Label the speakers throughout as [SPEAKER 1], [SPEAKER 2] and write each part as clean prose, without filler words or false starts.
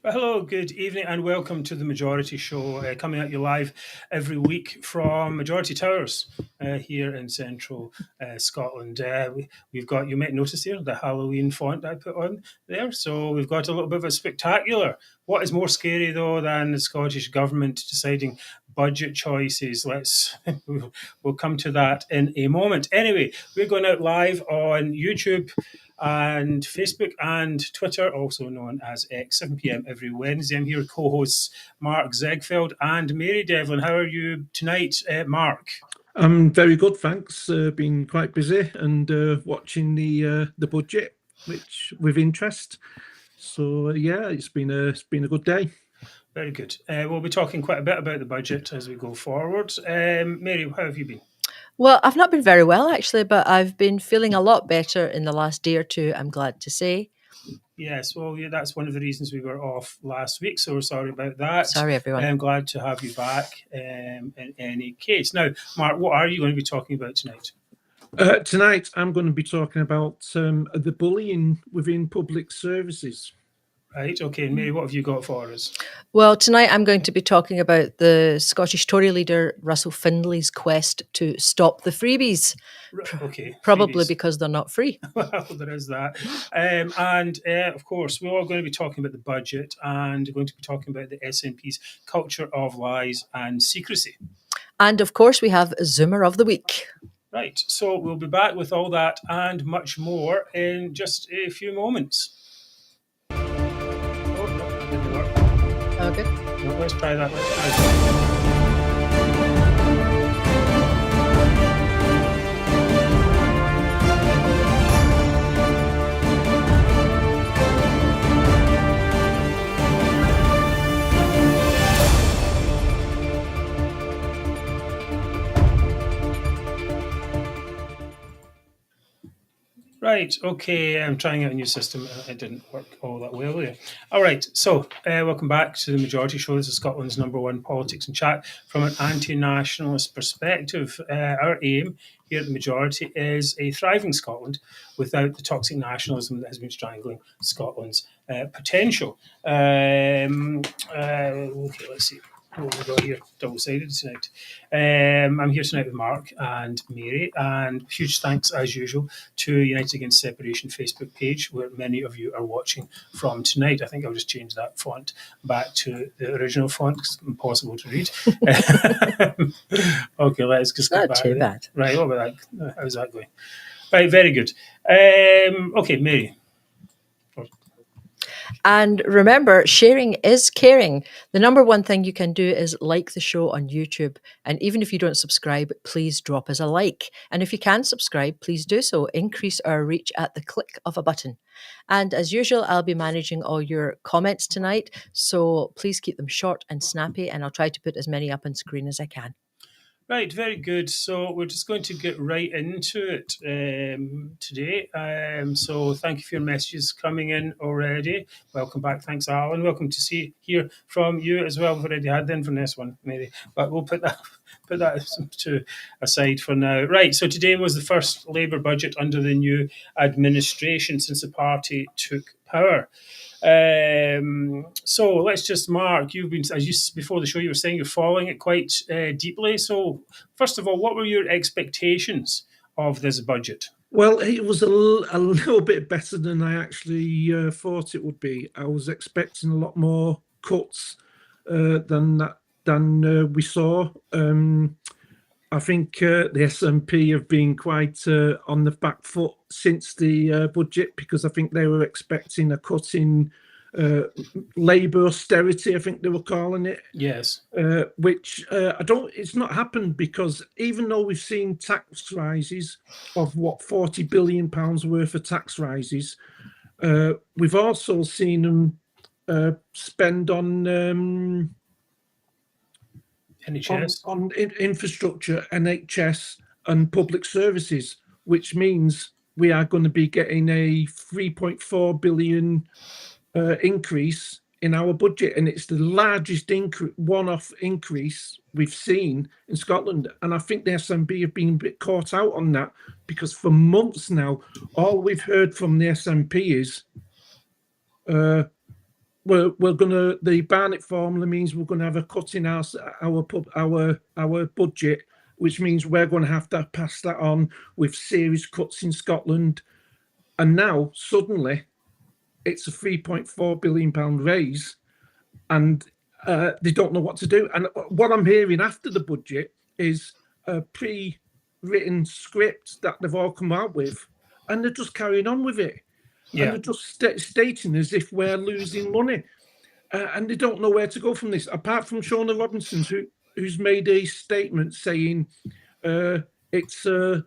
[SPEAKER 1] Hello, good evening, and welcome to the Majority Show, coming at you live every week from Majority Towers here in central Scotland. We've got, you might notice here, the Halloween font I put on there. So we've got a little bit of a spectacular. What is more scary, though, than the Scottish Government deciding budget choices? We'll come to that in a moment. Anyway, we're going out live on YouTube and Facebook and Twitter, also known as X, 7 p.m. every Wednesday. I'm here with co-hosts Mark Zegfeld and Mary Devlin. How are you tonight, Mark?
[SPEAKER 2] I'm very good, thanks. Been quite busy and watching the budget, which with interest. So yeah, it's been a good day.
[SPEAKER 1] Very good. We'll be talking quite a bit about the budget as we go forward. Mary, how have you been?
[SPEAKER 3] Well, I've not been very well, actually, but I've been feeling a lot better in the last day or two, I'm glad to say.
[SPEAKER 1] Yes, well, yeah, that's one of the reasons we were off last week, so we're sorry about that.
[SPEAKER 3] Sorry, everyone.
[SPEAKER 1] I'm glad to have you back in any case. Now, Mark, what are you going to be talking about tonight?
[SPEAKER 2] Tonight, I'm going to be talking about the bullying within public services.
[SPEAKER 1] Right, okay. And Mary, what have you got for us?
[SPEAKER 3] Well, tonight I'm going to be talking about the Scottish Tory leader, Russell Findlay's quest to stop the freebies.
[SPEAKER 1] Okay.
[SPEAKER 3] Probably
[SPEAKER 1] freebies.
[SPEAKER 3] Because they're not free.
[SPEAKER 1] Well, there is that. And of course, we're all going to be talking about the budget and going to be talking about the SNP's culture of lies and secrecy.
[SPEAKER 3] And of course, we have Zoomer of the Week.
[SPEAKER 1] Right, so we'll be back with all that and much more in just a few moments.
[SPEAKER 3] Okay.
[SPEAKER 1] No, let's try that. Right, okay, I'm trying out a new system. It didn't work all that well there. All right, so welcome back to the Majority Show. This is Scotland's #1 politics and chat from an anti-nationalist perspective. Our aim here at the Majority is a thriving Scotland without the toxic nationalism that has been strangling Scotland's potential. Okay, let's see. What have we got here? Double-sided tonight. I'm here tonight with Mark and Mary, and huge thanks, as usual, to United Against Separation Facebook page, where many of you are watching from tonight. I think I'll just change that font back to the original font because it's impossible to read. Okay, let's just go back.
[SPEAKER 3] Not too bad.
[SPEAKER 1] Right, what about that? How's that going? Right, very good. Okay, Mary.
[SPEAKER 3] And remember, sharing is caring. The #1 thing you can do is like the show on YouTube. And even if you don't subscribe, please drop us a like. And if you can subscribe, please do so. Increase our reach at the click of a button. And as usual, I'll be managing all your comments tonight. So please keep them short and snappy. And I'll try to put as many up on screen as I can.
[SPEAKER 1] Right, very good. So we're just going to get right into it today. So thank you for your messages coming in already. Welcome back. Thanks, Alan. Welcome to hear from you as well. We've already had the Inverness one, maybe, but we'll put that to aside for now. Right, so today was the first Labour budget under the new administration since the party took power. So let's just, Mark, you've been, before the show, you were saying you're following it quite deeply. So first of all, what were your expectations of this budget?
[SPEAKER 2] Well, it was a little bit better than I actually thought it would be. I was expecting a lot more cuts than we saw. I think the SNP have been quite on the back foot since the budget, because I think they were expecting a cut in Labour austerity, I think they were calling it.
[SPEAKER 1] Yes.
[SPEAKER 2] Which it's not happened, because even though we've seen tax rises of £40 billion worth of tax rises, we've also seen them spend on
[SPEAKER 1] NHS.
[SPEAKER 2] On infrastructure, NHS and public services, which means we are going to be getting a 3.4 billion increase in our budget, and it's the largest one-off increase we've seen in Scotland. And I think the SNP have been a bit caught out on that, because for months now, all we've heard from the SNP is we're gonna, the Barnett formula means we're gonna have a cut in our budget, which means we're going to have to pass that on with serious cuts in Scotland. And now suddenly it's a £3.4 billion raise, and they don't know what to do. And what I'm hearing after the budget is a pre-written script that they've all come out with, and they're just carrying on with it. And they're just stating as if we're losing money. And they don't know where to go from this, apart from Shona Robinson, who's made a statement saying it's we're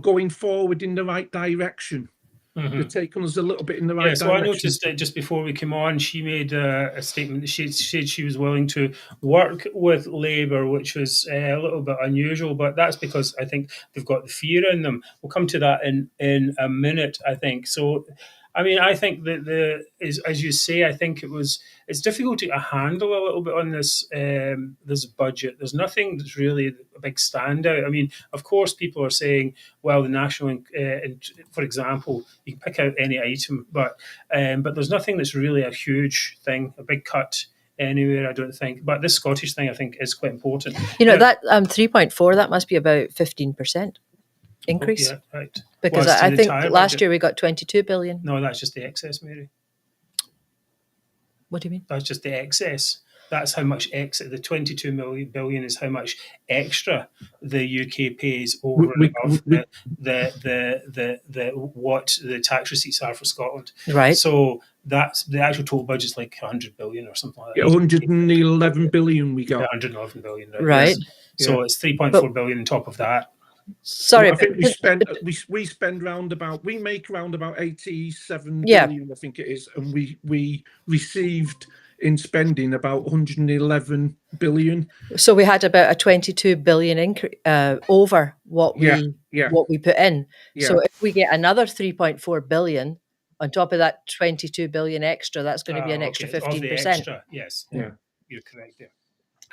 [SPEAKER 2] going forward in the right direction. They're taking us a little bit in the right direction.
[SPEAKER 1] So I noticed that just before we came on, she made a statement that she said she was willing to work with Labour, which was a little bit unusual, but that's because I think they've got the fear in them. We'll come to that in a minute, I think. So, I mean, I think that as you say, I think it's difficult to handle a little bit on this this budget. There's nothing that's really a big standout. I mean, of course, people are saying, well, the national, for example, you can pick out any item, but there's nothing that's really a huge thing, a big cut anywhere, I don't think. But this Scottish thing, I think, is quite important.
[SPEAKER 3] You know, that 3.4, that must be about 15% increase.
[SPEAKER 1] Yeah, right.
[SPEAKER 3] Because I think last year we got 22 billion.
[SPEAKER 1] No, that's just the excess, Mary.
[SPEAKER 3] What do you mean?
[SPEAKER 1] That's just the excess. That's how much the 22 billion is how much extra the UK pays over and above the what the tax receipts are for Scotland.
[SPEAKER 3] Right.
[SPEAKER 1] So that's the actual total budget's like 100 billion or something like that.
[SPEAKER 2] 111 billion we got.
[SPEAKER 1] 111 billion.
[SPEAKER 3] Right.
[SPEAKER 1] Yes. So it's 3.4 billion on top of that.
[SPEAKER 3] Sorry,
[SPEAKER 2] I think we spend round about, we make around about 87 billion, I think it is, and we received in spending about 111 billion.
[SPEAKER 3] So we had about a 22 billion increase over what we put in. Yeah. So if we get another 3.4 billion on top of that 22 billion extra, that's going to be an extra 15%.
[SPEAKER 1] Extra, yes. Yeah, you're correct there.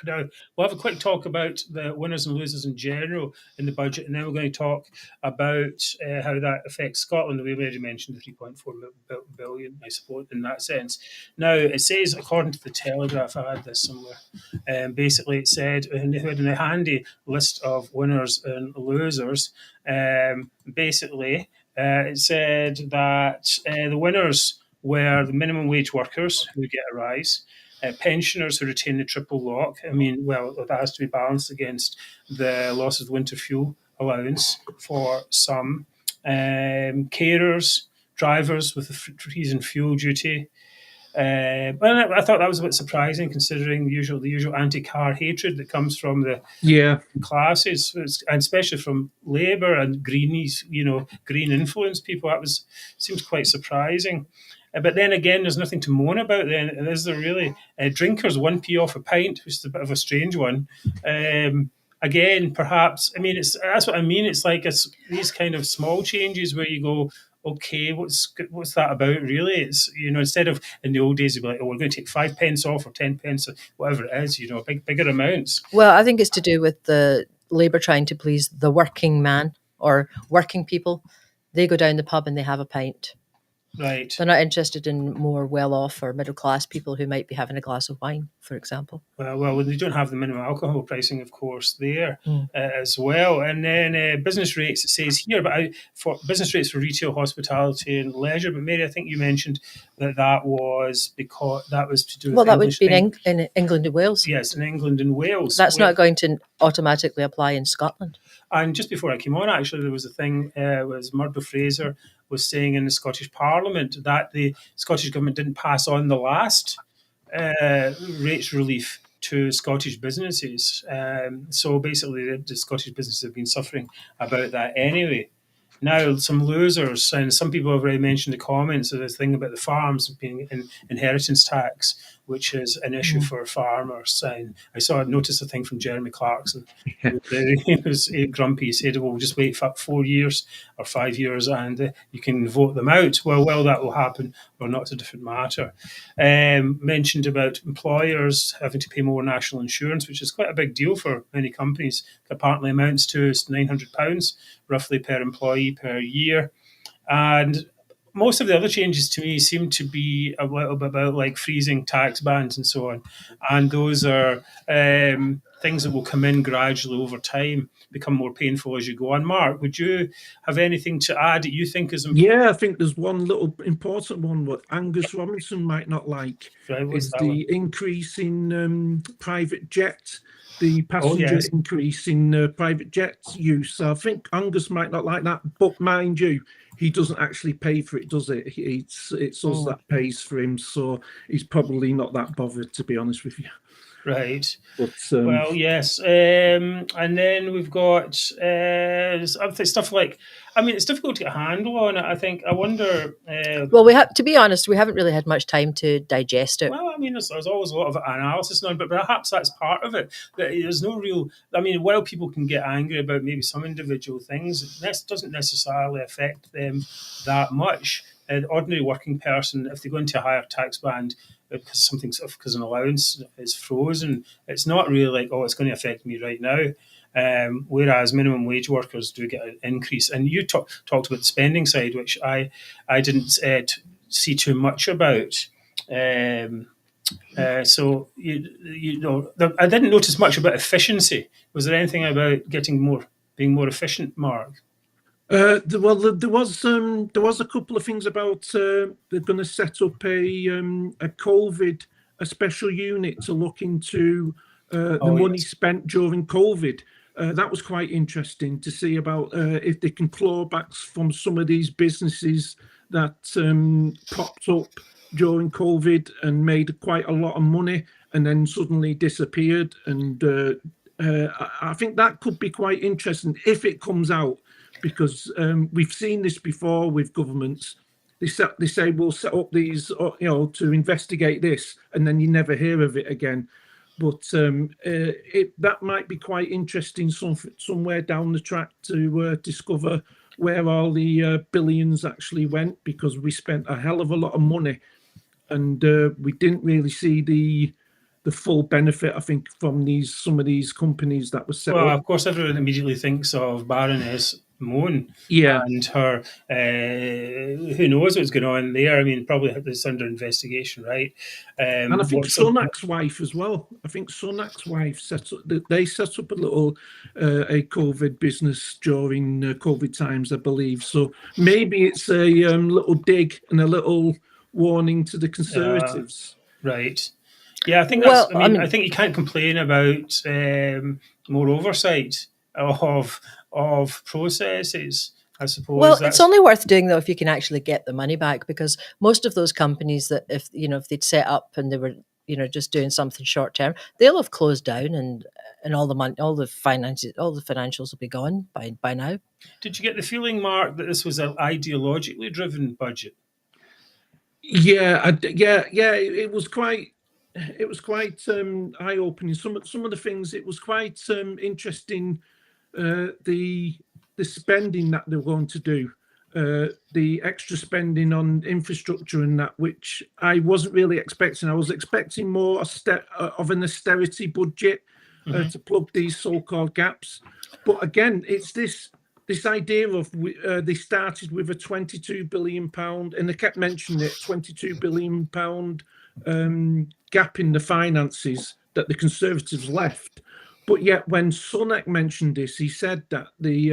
[SPEAKER 1] Now, we'll have a quick talk about the winners and losers in general in the budget, and then we're going to talk about how that affects Scotland. We've already mentioned the 3.4 billion, I suppose, in that sense. Now, it says, according to the Telegraph, I had this somewhere, basically it said, and they had a handy list of winners and losers. Basically, it said that the winners were the minimum wage workers who get a rise, pensioners who retain the triple lock. I mean, well, that has to be balanced against the loss of the winter fuel allowance for some. Carers, drivers with the freeze and fuel duty. But I thought that was a bit surprising, considering the usual anti-car hatred that comes from the classes, and especially from Labour and Greenies, green influence people. That seems quite surprising. But then again, there's nothing to moan about then, is there really? Drinkers 1p off a pint, which is a bit of a strange one. Again, perhaps, I mean, that's what I mean. It's like these kind of small changes where you go, okay, what's that about really? It's, instead of in the old days, you'd be like, oh, we're going to take 5 pence off or 10 pence or whatever it is, bigger amounts.
[SPEAKER 3] Well, I think it's to do with the Labour trying to please the working man or working people. They go down the pub and they have a pint.
[SPEAKER 1] Right.
[SPEAKER 3] They're not interested in more well-off or middle-class people who might be having a glass of wine, for example.
[SPEAKER 1] Well, they don't have the minimum alcohol pricing, of course, there as well. And then business rates, it says here, but for business rates for retail, hospitality and leisure. But Mary, I think you mentioned that was because that was to do with
[SPEAKER 3] that would be in England and Wales.
[SPEAKER 1] Yes, in England and Wales.
[SPEAKER 3] That's not going to automatically apply in Scotland.
[SPEAKER 1] And just before I came on, actually, there was a thing, was Murdo Fraser was saying in the Scottish Parliament that the Scottish Government didn't pass on the last rates relief to Scottish businesses. So basically, the Scottish businesses have been suffering about that anyway. Now, some losers, and some people have already mentioned the comments of this thing about the farms being in inheritance tax, which is an issue for farmers. And I noticed a thing from Jeremy Clarkson. He was grumpy. He said, well, we'll just wait for 4 years or 5 years and you can vote them out. Well, that will happen or not, it's a different matter. Mentioned about employers having to pay more national insurance, which is quite a big deal for many companies. It apparently amounts to £900 roughly per employee per year. And most of the other changes to me seem to be a little bit about like freezing tax bands and so on, and those are things that will come in gradually over time, become more painful as you go on. Mark, would you have anything to add that you think is important?
[SPEAKER 2] Yeah, I think there's one little important one what Angus Robinson might not like
[SPEAKER 1] Right, what's
[SPEAKER 2] is
[SPEAKER 1] that
[SPEAKER 2] the
[SPEAKER 1] one?
[SPEAKER 2] increase in private jet, the
[SPEAKER 1] Oh
[SPEAKER 2] passenger
[SPEAKER 1] yes,
[SPEAKER 2] increase in private jet use. So I think Angus might not like that, but mind you, he doesn't actually pay for it, does it? It's us that pays for him, so he's probably not that bothered, to be honest with you.
[SPEAKER 1] right.
[SPEAKER 2] But
[SPEAKER 1] Well, yes, and then we've got other stuff like. I mean, it's difficult to get a handle on it. I think. I wonder.
[SPEAKER 3] Well, we have to be honest. We haven't really had much time to digest it.
[SPEAKER 1] Well, I mean, there's always a lot of analysis now, but perhaps that's part of it. That there's no real. I mean, while people can get angry about maybe some individual things, this doesn't necessarily affect them that much. An ordinary working person, if they go into a higher tax band because something sort of because an allowance is frozen, it's not really like, oh, it's going to affect me right now. Whereas minimum wage workers do get an increase. And you talked about the spending side, which I didn't see too much about. So you know, I didn't notice much about efficiency. Was there anything about being more efficient, Mark?
[SPEAKER 2] there was a couple of things about they're going to set up a COVID a special unit to look into the money
[SPEAKER 1] Yes.
[SPEAKER 2] spent during COVID. That was quite interesting to see about if they can claw back from some of these businesses that popped up during COVID and made quite a lot of money and then suddenly disappeared. And I think that could be quite interesting if it comes out, because we've seen this before with governments. They say we'll set up these, to investigate this, and then you never hear of it again. But that might be quite interesting somewhere down the track to discover where all the billions actually went, because we spent a hell of a lot of money, and we didn't really see the full benefit, I think, from some of these companies that were set
[SPEAKER 1] Well,
[SPEAKER 2] up.
[SPEAKER 1] of course, everyone immediately thinks of Baroness Moan
[SPEAKER 2] Yeah.
[SPEAKER 1] and her. Who knows what's going on there? I mean, probably it's under investigation, right?
[SPEAKER 2] And I think Sunak's wife as well. I think Sunak's wife set up a little a COVID business during COVID times, I believe. So maybe it's a little dig and a little warning to the Conservatives.
[SPEAKER 1] Right. Yeah, I think that's.
[SPEAKER 3] Well,
[SPEAKER 1] I mean, I think you can't complain about more oversight of processes. I suppose.
[SPEAKER 3] Well,
[SPEAKER 1] that's,
[SPEAKER 3] it's only worth doing though if you can actually get the money back, because most of those companies that if they'd set up and they were just doing something short term, they'll have closed down and all the money, all the finances, all the financials will be gone by now.
[SPEAKER 1] Did you get the feeling, Mark, that this was an ideologically driven budget?
[SPEAKER 2] Yeah, It was quite eye opening. Some of the things, it was quite interesting. The spending that they're going to do, the extra spending on infrastructure and that, which I wasn't really expecting. I was expecting more of an austerity budget to plug these so-called gaps. But again, it's this idea of they started with a £22 billion, and they kept mentioning it, £22 billion gap in the finances that the Conservatives left. But yet, when Sunak mentioned this, he said that they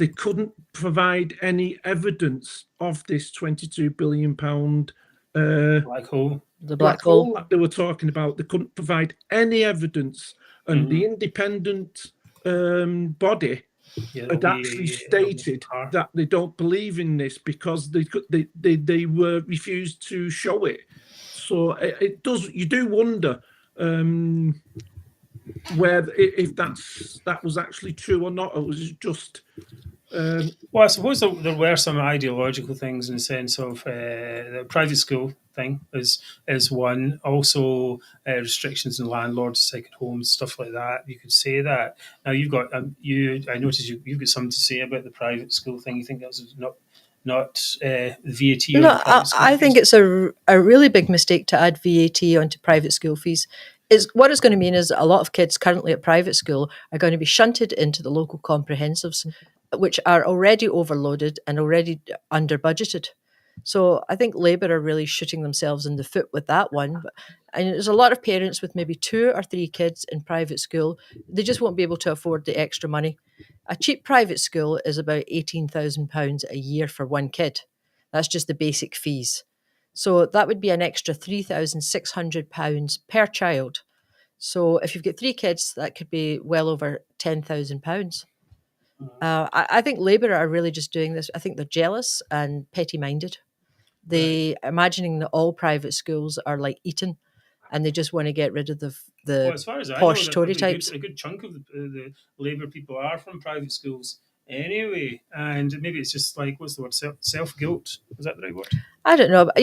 [SPEAKER 2] couldn't provide any evidence of this £22 billion
[SPEAKER 1] Black hole.
[SPEAKER 3] The black hole
[SPEAKER 2] that they were talking about. They couldn't provide any evidence, and the independent body had actually stated that they don't believe in this because they were refused to show it. So it does. You do wonder where if that was actually true or not, or was it just?
[SPEAKER 1] Well, I suppose there were some ideological things in the sense of the private school thing is one. Also, restrictions on landlords, second homes, stuff like that. You could say that. Now you've got I noticed you've got something to say about the private school thing. You think that was not VAT?
[SPEAKER 3] No, I think it's a really big mistake to add VAT onto private school fees. What it's going to mean is a lot of kids currently at private school are going to be shunted into the local comprehensives. which are already overloaded and already under budgeted. So I think Labour are really shooting themselves in the foot with that one. And there's a lot of parents with maybe 2 or 3 kids in private school. They just won't be able to afford the extra money. A cheap private school is about £18,000 a year for one kid. That's just the basic fees. So that would be an extra £3,600 per child. So if you've got 3 kids, that could be well over £10,000. I think Labour are really just doing this. I think they're jealous and petty-minded. They imagining that all private schools are like Eton, and they just want to get rid of the
[SPEAKER 1] Well, as far as I
[SPEAKER 3] posh
[SPEAKER 1] know,
[SPEAKER 3] Tory types.
[SPEAKER 1] a good chunk of the Labour people are from private schools anyway, and maybe it's just like, what's the word, self-guilt? Is that the right word?
[SPEAKER 3] I don't know, but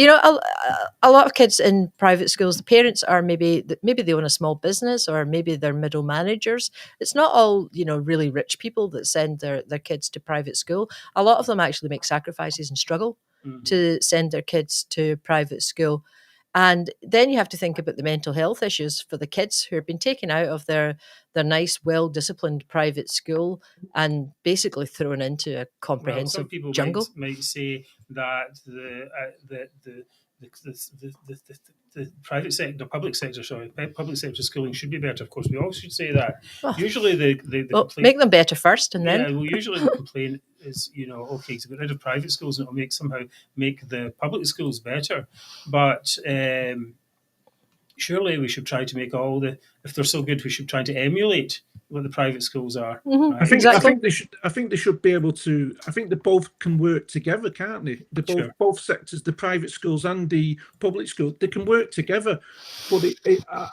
[SPEAKER 3] a lot of kids in private schools, the parents are maybe they own a small business, or maybe they're middle managers. It's not all really rich people that send their kids to private school. A lot of them actually make sacrifices and struggle to send their kids to private school. And then you have to think about the mental health issues for the kids who have been taken out of their nice, well-disciplined private school and basically thrown into a comprehensive
[SPEAKER 1] some people
[SPEAKER 3] jungle.
[SPEAKER 1] might say that the private sector, public sector schooling should be better. Of course, we all should say that. Usually, the
[SPEAKER 3] make them better first, and then
[SPEAKER 1] usually the complaint is, okay, to get rid of private schools and it'll somehow make the public schools better. But surely we should try to make if they're so good, we should try to emulate what the private schools are.
[SPEAKER 3] Mm-hmm.
[SPEAKER 1] Right?
[SPEAKER 2] I think they should be able to. I think they both can work together, can't they? Both sectors, the private schools and the public schools, they can work together. But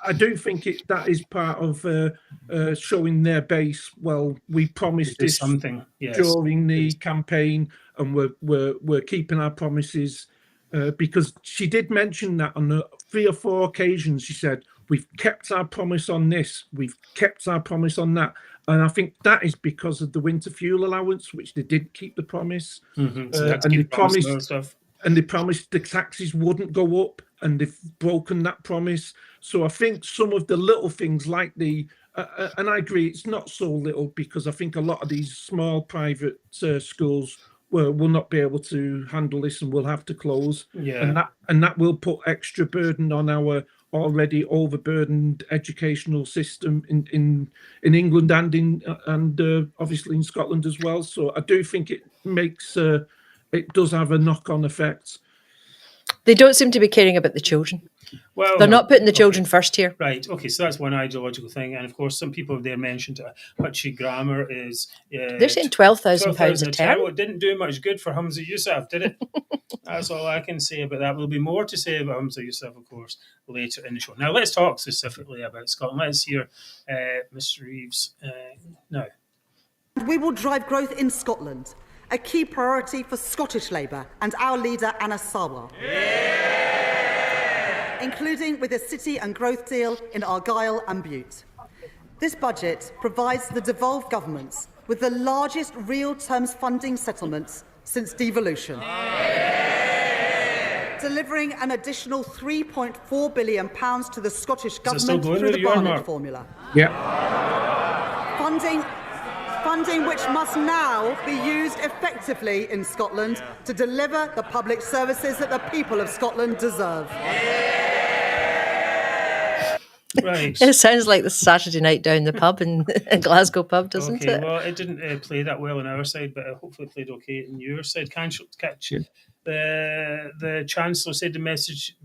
[SPEAKER 2] I do think that is part of showing their base. Well, we promised this
[SPEAKER 1] something
[SPEAKER 2] during the campaign, and we're keeping our promises. Because she did mention that on 3 or 4 occasions. She said, we've kept our promise on this, we've kept our promise on that. And I think that is because of the winter fuel allowance, which they did keep the promise.
[SPEAKER 1] Mm-hmm. So and
[SPEAKER 2] they promised the taxes wouldn't go up, and they've broken that promise. So I think some of the little things like and I agree, it's not so little, because I think a lot of these small private schools will not be able to handle this and will have to close.
[SPEAKER 1] Yeah.
[SPEAKER 2] And that will put extra burden on our already overburdened educational system in England and obviously in Scotland as well. So I do think it does have a knock-on effect.
[SPEAKER 3] They don't seem to be caring about the children.
[SPEAKER 1] Well,
[SPEAKER 3] they're not putting the children first here.
[SPEAKER 1] Right. Okay. So that's one ideological thing, and of course, some people there mentioned Hutchie Grammar is.
[SPEAKER 3] They're saying £12,000 a term.
[SPEAKER 1] Well, it didn't do much good for Humza Yousaf, did it? That's all I can say about that. There'll be more to say about Humza Yousaf, of course, later in the show. Now, let's talk specifically about Scotland. Let's hear Mr. Reeves now.
[SPEAKER 4] We will drive growth in Scotland, a key priority for Scottish Labour and our leader, Anna Sarwar. Including with a city and growth deal in Argyll and Bute. This budget provides the devolved governments with the largest real terms funding settlements since devolution. Delivering an additional £3.4 billion to the Scottish Government through the Barnett formula.
[SPEAKER 2] Yeah.
[SPEAKER 4] Funding which must now be used effectively in Scotland to deliver the public services that the people of Scotland deserve.
[SPEAKER 1] Right.
[SPEAKER 3] It sounds like the Saturday night down the pub in Glasgow pub, doesn't it?
[SPEAKER 1] Well, it didn't play that well on our side, but hopefully it played okay on your side. Catch. The Chancellor said the measures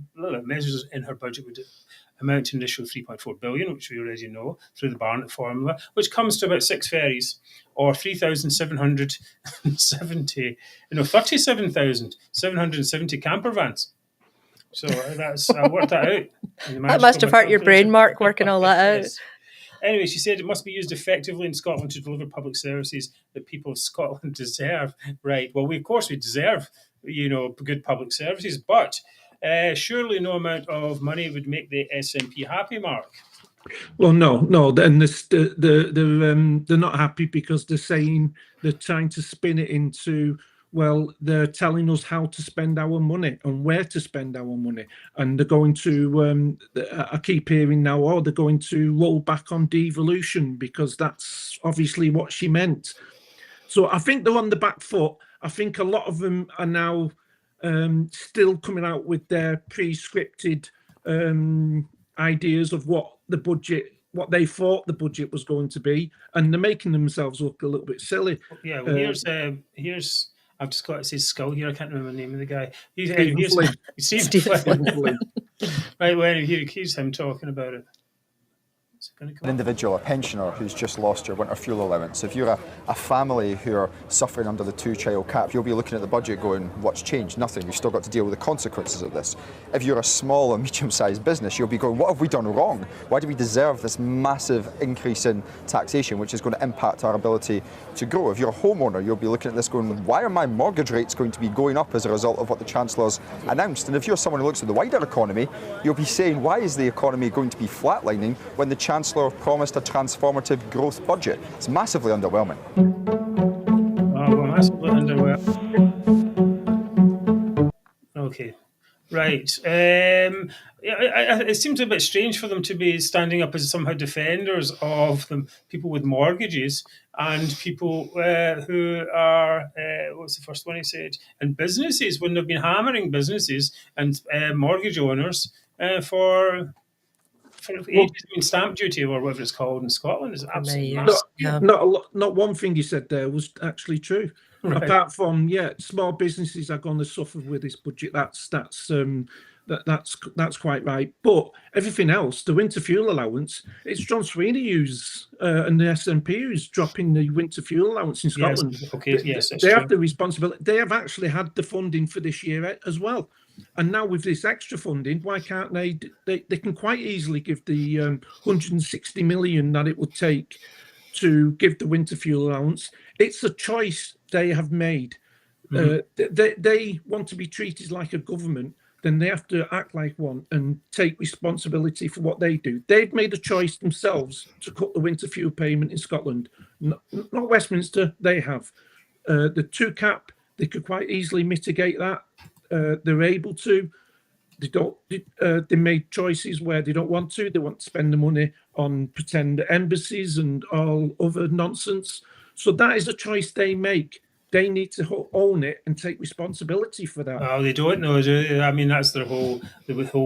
[SPEAKER 1] in her budget would amount to an additional £3.4 billion, which we already know, through the Barnett formula, which comes to about 6 ferries, or 37,770 camper vans. So that's I worked that out.
[SPEAKER 3] That must have hurt your brain, Mark, working all that out.
[SPEAKER 1] Yes. Anyway, she said it must be used effectively in Scotland to deliver public services that people of Scotland deserve. Right. Well, of course we deserve, good public services, but surely no amount of money would make the SNP happy, Mark.
[SPEAKER 2] Well, no. Then they're not happy because they're trying to spin it into, well, they're telling us how to spend our money and where to spend our money. And they're going to, I keep hearing now, they're going to roll back on devolution because that's obviously what she meant. So I think they're on the back foot. I think a lot of them are now still coming out with their pre-scripted ideas of what they thought the budget was going to be, and they're making themselves look a little bit silly.
[SPEAKER 1] Yeah, well, here's I've just got to say Skull here. I can't remember the name of the guy.
[SPEAKER 2] Stephen Flynn.
[SPEAKER 1] Stephen Flynn.
[SPEAKER 2] Flynn.
[SPEAKER 1] Right, well, here's him talking about it.
[SPEAKER 5] An individual, a pensioner who's just lost your winter fuel allowance. If you're a family who are suffering under the 2-child cap, you'll be looking at the budget going, what's changed? Nothing. We've still got to deal with the consequences of this. If you're a small or medium-sized business, you'll be going, what have we done wrong? Why do we deserve this massive increase in taxation, which is going to impact our ability to grow? If you're a homeowner, you'll be looking at this going, why are my mortgage rates going to be going up as a result of what the Chancellor's announced? And if you're someone who looks at the wider economy, you'll be saying, why is the economy going to be flatlining when the Chancellor promised a transformative growth budget? It's massively underwhelming.
[SPEAKER 1] Oh, massively underwhelming. Okay, right. It seems a bit strange for them to be standing up as somehow defenders of them, people with mortgages and people who are, what's the first one he said, and businesses, when they've been hammering businesses and mortgage owners for ages. I mean, stamp duty or whatever it's called in Scotland is absolutely massive.
[SPEAKER 2] Not one thing you said there was actually true. Right. Apart from small businesses are going to suffer with this budget. That's quite right. But everything else, the winter fuel allowance, it's John Swinney and the SNP who's dropping the winter fuel allowance in Scotland.
[SPEAKER 1] Yes. Okay. Yes,
[SPEAKER 2] they have the responsibility. They have actually had the funding for this year as well. And now with this extra funding, why can't they can quite easily give the 160 million that it would take to give the winter fuel allowance. It's a choice they have made. They want to be treated like a government, then they have to act like one and take responsibility for what they do. They've made a choice themselves to cut the winter fuel payment in Scotland. Not Westminster, they have. The 2 cap, they could quite easily mitigate that. They're able to. They made choices where they don't want to. They want to spend the money on pretend embassies and all other nonsense. So that is a choice they make. They need to own it and take responsibility for that.
[SPEAKER 1] Oh, they don't know, do they? I mean, that's the whole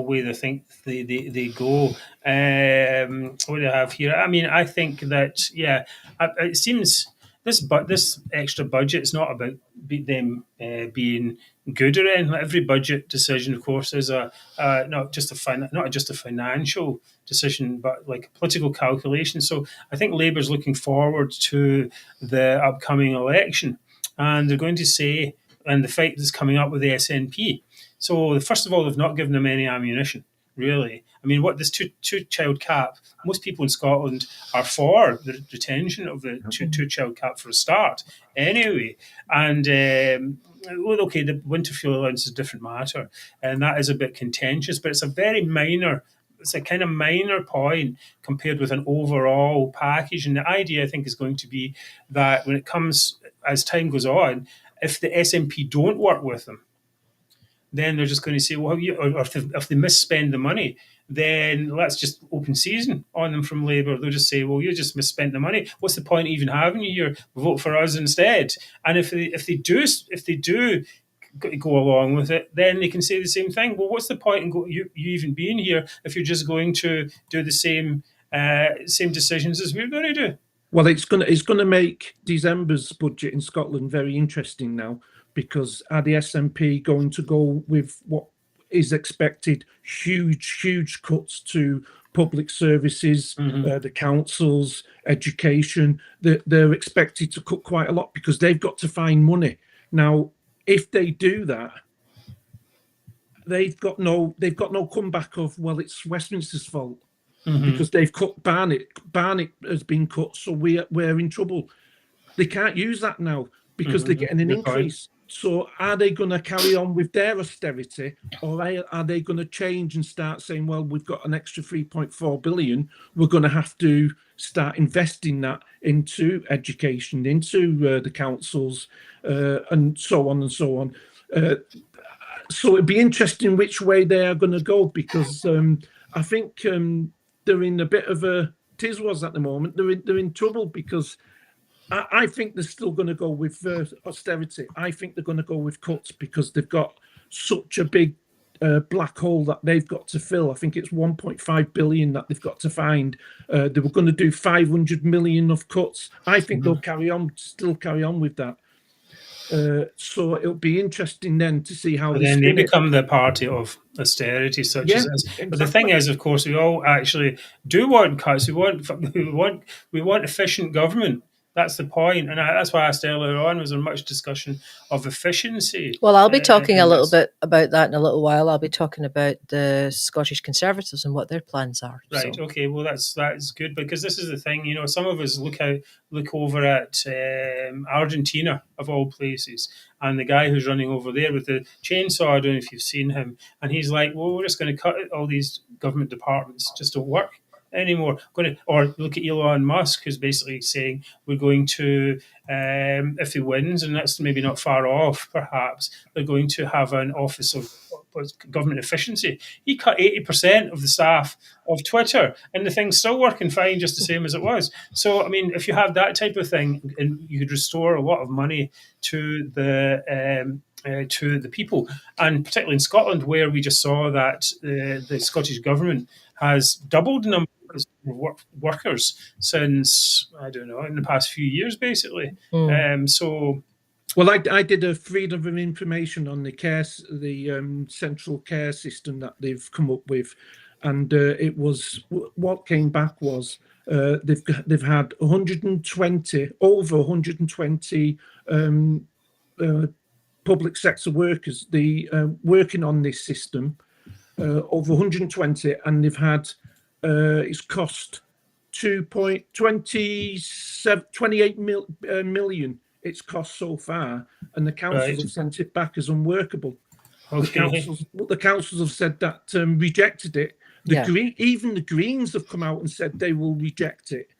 [SPEAKER 1] way they think they go. What do I have here? I mean, I think that it seems this extra budget is not about them being good or anything. Every budget decision, of course, is not just a financial decision, but like a political calculation. So I think Labour's looking forward to the upcoming election, and they're going to say, and the fight that's coming up with the SNP. So first of all, they've not given them any ammunition, really. I mean, what this two-child cap, most people in Scotland are for the retention of the two-child cap for a start anyway. And, okay, the winter fuel allowance is a different matter, and that is a bit contentious, but it's a kind of minor point compared with an overall package. And the idea, I think, is going to be that when it comes, as time goes on, if the SNP don't work with them, then they're just going to say, well, if they misspend the money, then let's just open season on them from Labour. They'll just say, well, you just misspent the money. What's the point of even having you here? Vote for us instead. And if they do go along with it, then they can say the same thing. Well, what's the point in you even being here if you're just going to do the same decisions as we're going to do?
[SPEAKER 2] Well, it's going to make December's budget in Scotland very interesting now, because are the SNP going to go with what is expected huge cuts to public services, the councils, education? They're expected to cut quite a lot because they've got to find money. Now, if they do that, they've got no comeback of, well, it's Westminster's fault because they've cut Barnett. Barnett has been cut, so we're in trouble. They can't use that now because they're getting an increase. So are they going to carry on with their austerity, or are they going to change and start saying, well, we've got an extra 3.4 billion. We're going to have to start investing that into education, into the councils, and so on and so on. So it'd be interesting which way they are going to go, because I think they're in a bit of a tiswas at the moment. They're in trouble because I think they're still going to go with austerity. I think they're going to go with cuts because they've got such a big black hole that they've got to fill. I think it's 1.5 billion that they've got to find. They were going to do 500 million of cuts. I think they'll still carry on with that. So it'll be interesting then to see how
[SPEAKER 1] But
[SPEAKER 2] they
[SPEAKER 1] then they
[SPEAKER 2] spin it.
[SPEAKER 1] become the party of austerity, such
[SPEAKER 2] Yeah,
[SPEAKER 1] as this. But the
[SPEAKER 2] exactly.
[SPEAKER 1] thing is, of course, we all actually do want cuts. We want efficient government. That's the point, and that's why I asked earlier on. Was there much discussion of efficiency?
[SPEAKER 3] Well, I'll be talking a
[SPEAKER 1] in
[SPEAKER 3] little
[SPEAKER 1] this?
[SPEAKER 3] bit about that in a little while. I'll be talking about the Scottish Conservatives and what their plans are.
[SPEAKER 1] Right.
[SPEAKER 3] So.
[SPEAKER 1] Okay. Well, that's good because this is the thing. You know, some of us look over at Argentina of all places, and the guy who's running over there with the chainsaw. I don't know if you've seen him, and he's like, "Well, we're just going to cut all these government departments. Just don't work anymore." Or look at Elon Musk, who's basically saying we're going to, if he wins, and that's maybe not far off, perhaps they're going to have an office of government efficiency. He cut 80% of the staff of Twitter, and the thing's still working fine, just the same as it was. So, I mean, if you have that type of thing, and you could restore a lot of money to the people, and particularly in Scotland, where we just saw that the Scottish government has doubled the number of workers since, I don't know, in the past few years, basically. So.
[SPEAKER 2] Well, I did a freedom of information on the central care system that they've come up with, and it was what came back was they've had over 120 public sector workers working on this system, over 120, and they've had it's cost 2.28 million. It's cost so far, and the councils have sent it back as unworkable.
[SPEAKER 1] Okay.
[SPEAKER 2] The councils have said that rejected it. Even the Greens have come out and said they will reject it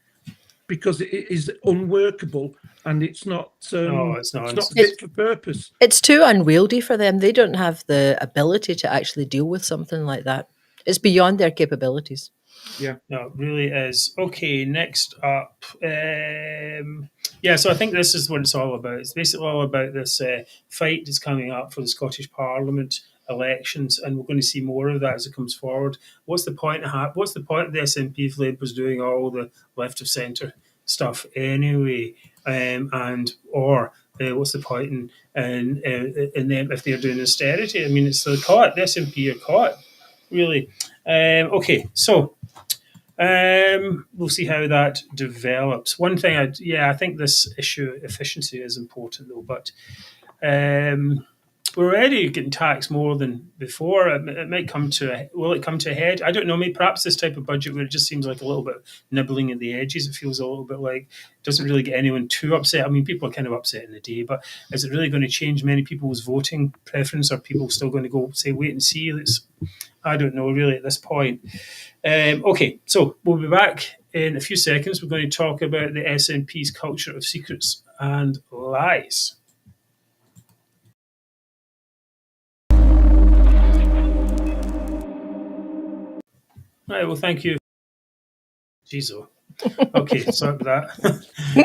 [SPEAKER 2] because it is unworkable and it's not. It's not fit for purpose.
[SPEAKER 3] It's too unwieldy for them. They don't have the ability to actually deal with something like that. It's beyond their capabilities.
[SPEAKER 2] Yeah,
[SPEAKER 1] no, it really is. Okay, next up. So I think this is what it's all about. It's basically all about this fight that's coming up for the Scottish Parliament elections, and we're going to see more of that as it comes forward. What's the point of the SNP if Labour's doing all the left of centre stuff anyway? What's the point in them if they're doing austerity? I mean, it's caught. The SNP are caught, really. Okay, so. We'll see how that develops. One thing, I think this issue efficiency is important though, but we're already getting taxed more than before. It might come to will it come to a head? I don't know. Maybe perhaps this type of budget where it just seems like a little bit nibbling at the edges. It feels a little bit like it doesn't really get anyone too upset. I mean, people are kind of upset in the day, but is it really going to change many people's voting preference? Are people still going to go say wait and see? I don't know really at this point. Okay, so we'll be back in a few seconds. We're going to talk about the SNP's culture of secrets and lies. Right, well, thank you. Jeez, okay, sorry about that.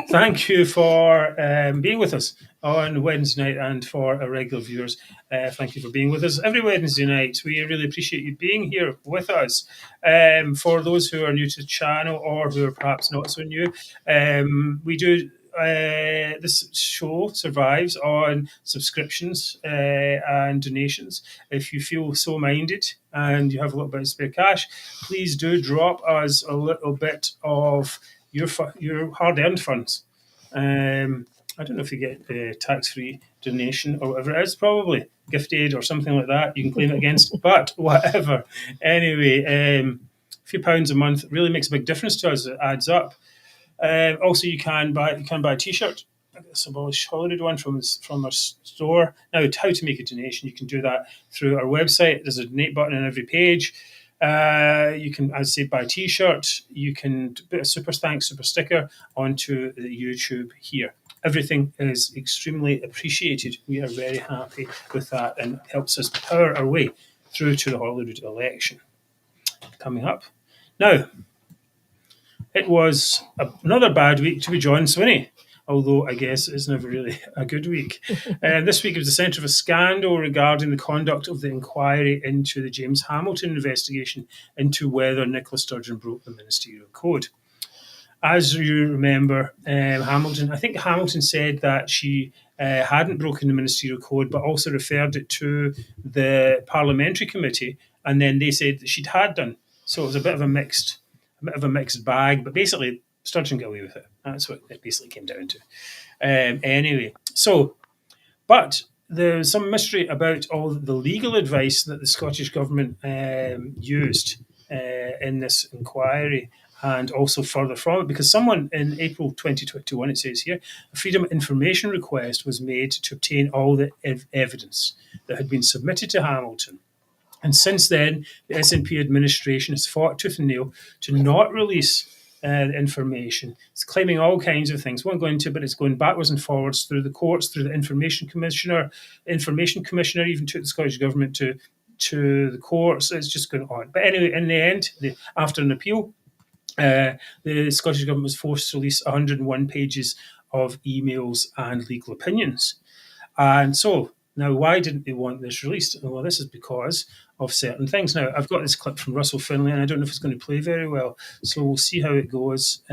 [SPEAKER 1] Thank you for being with us on Wednesday night, and for our regular viewers, thank you for being with us every Wednesday night. We really appreciate you being here with us. For those who are new to the channel or who are perhaps not so new, we do this show survives on subscriptions and donations. If you feel so minded and you have a little bit of spare cash, please do drop us a little bit of your hard-earned funds. I don't know if you get tax-free donation or whatever it is, probably gift aid or something like that you can claim it against, but whatever. Anyway, a few pounds a month really makes a big difference to us. It adds up. Also, you can buy a T-shirt. This abolished holiday one from our store. Now, how to make a donation? You can do that through our website. There's a donate button on every page. You can, as I say, buy a T-shirt. You can put a super thanks, super sticker onto the YouTube here. Everything is extremely appreciated. We are very happy with that, and helps us power our way through to the Holyrood election coming up. Now, it was another bad week to be John Swinney. although I guess it's never really a good week. This week it was the centre of a scandal regarding the conduct of the inquiry into the James Hamilton investigation into whether Nicola Sturgeon broke the ministerial code. As you remember, Hamilton said that she hadn't broken the ministerial code, but also referred it to the parliamentary committee, and then they said that she'd had done. So it was a bit of a mixed bag. But basically, Sturgeon got away with it. That's what it basically came down to. Anyway, but there's some mystery about all the legal advice that the Scottish Government used in this inquiry, and also further from it, because someone in April 2021, it says here, a Freedom of Information request was made to obtain all the evidence that had been submitted to Hamilton. And since then, the SNP administration has fought tooth and nail to not release the information. It's claiming all kinds of things. Won't go into it, but it's going backwards and forwards through the courts, through the Information Commissioner. Information Commissioner even took the Scottish Government to the courts. It's just going on. But anyway, in the end, after an appeal, the Scottish Government was forced to release 101 pages of emails and legal opinions. And so, now why didn't they want this released? Well, this is because of certain things. Now, I've got this clip from Russell Findlay, and I don't know if it's going to play very well. So we'll see how it goes.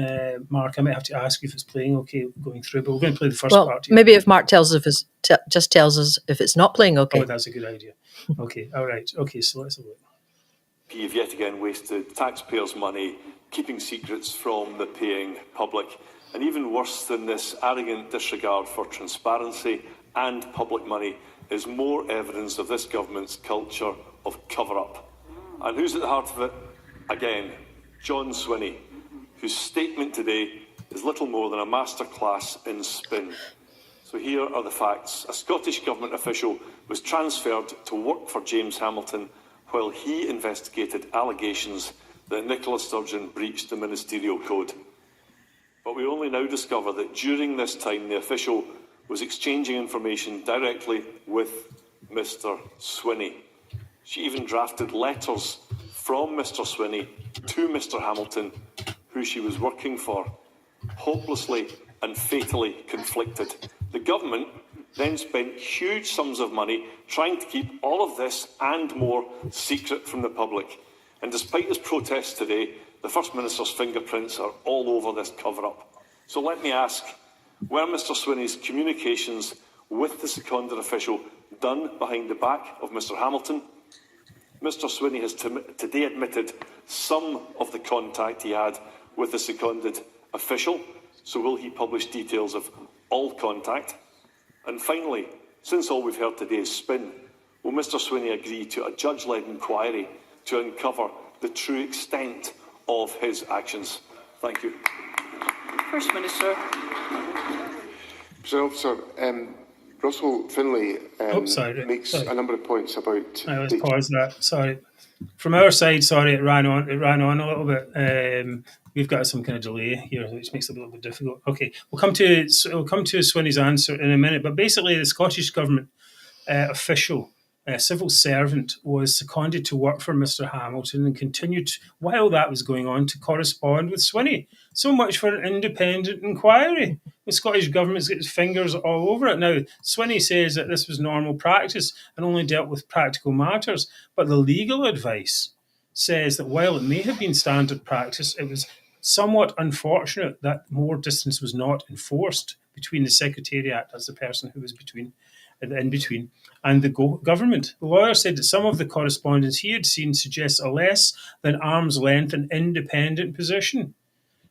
[SPEAKER 1] Mark, I might have to ask you if it's playing okay going through, but we're going to play the first part here.
[SPEAKER 3] Maybe if Mark tells us if it's not playing okay.
[SPEAKER 1] Oh, that's a good idea. Okay, all right. Okay, so let's have a look.
[SPEAKER 6] You've yet again wasted taxpayers' money, keeping secrets from the paying public. And even worse than this arrogant disregard for transparency and public money is more evidence of this government's culture of cover-up. And who's at the heart of it? Again, John Swinney, whose statement today is little more than a masterclass in spin. So here are the facts. A Scottish Government official was transferred to work for James Hamilton while he investigated allegations that Nicola Sturgeon breached the ministerial code. But we only now discover that during this time the official was exchanging information directly with Mr. Swinney. She even drafted letters from Mr. Swinney to Mr. Hamilton, who she was working for, hopelessly and fatally conflicted. The government then spent huge sums of money trying to keep all of this and more secret from the public. And despite his protests today, the First Minister's fingerprints are all over this cover-up. So let me ask, were Mr. Swinney's communications with the seconded official done behind the back of Mr. Hamilton? Mr. Swinney has today admitted some of the contact he had with the seconded official, so will he publish details of all contact? And finally, since all we've heard today is spin, will Mr. Swinney agree to a judge-led inquiry to uncover the true extent of his actions? Thank you.
[SPEAKER 7] First Minister.
[SPEAKER 8] Mr. Officer, Russell Findlay makes a number of points about...
[SPEAKER 1] Let's pause that. Sorry. From our side, it ran on a little bit. We've got some kind of delay here, which makes it a little bit difficult. Okay, we'll come to Swinney's answer in a minute. But basically, the Scottish Government official, civil servant, was seconded to work for Mr. Hamilton and continued, while that was going on, to correspond with Swinney. So much for an independent inquiry. The Scottish Government's got its fingers all over it. Now, Swinney says that this was normal practice and only dealt with practical matters. But the legal advice says that while it may have been standard practice, it was somewhat unfortunate that more distance was not enforced between the Secretariat, as the person who was in between, and the government. The lawyer said that some of the correspondence he had seen suggests a less than arm's length and independent position.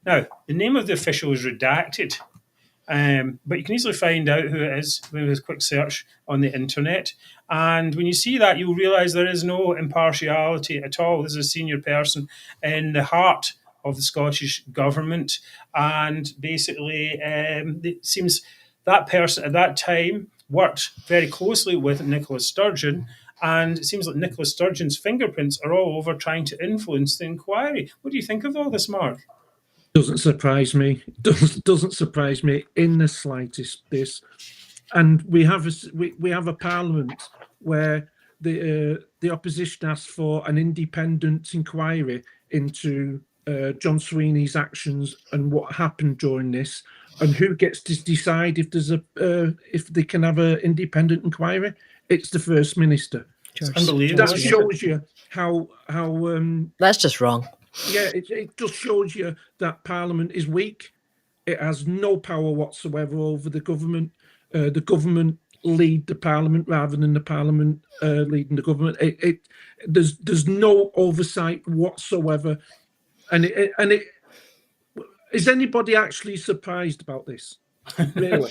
[SPEAKER 1] Now, the name of the official is redacted, but you can easily find out who it is with a quick search on the internet. And when you see that, you'll realise there is no impartiality at all. This is a senior person in the heart of the Scottish Government. And basically, it seems that person at that time worked very closely with Nicola Sturgeon. And it seems like Nicola Sturgeon's fingerprints are all over trying to influence the inquiry. What do you think of all this, Mark?
[SPEAKER 2] Doesn't surprise me. Doesn't surprise me in the slightest. This, and we have a parliament where the opposition asked for an independent inquiry into John Swinney's actions and what happened during this, and who gets to decide if there's if they can have an independent inquiry? It's the First Minister.
[SPEAKER 1] It's unbelievable.
[SPEAKER 2] That shows you how
[SPEAKER 3] that's just wrong.
[SPEAKER 2] Yeah, it just shows you that Parliament is weak. It has no power whatsoever over the government. The government lead the Parliament rather than the Parliament leading the government. There's no oversight whatsoever, and is anybody actually surprised about this? Really?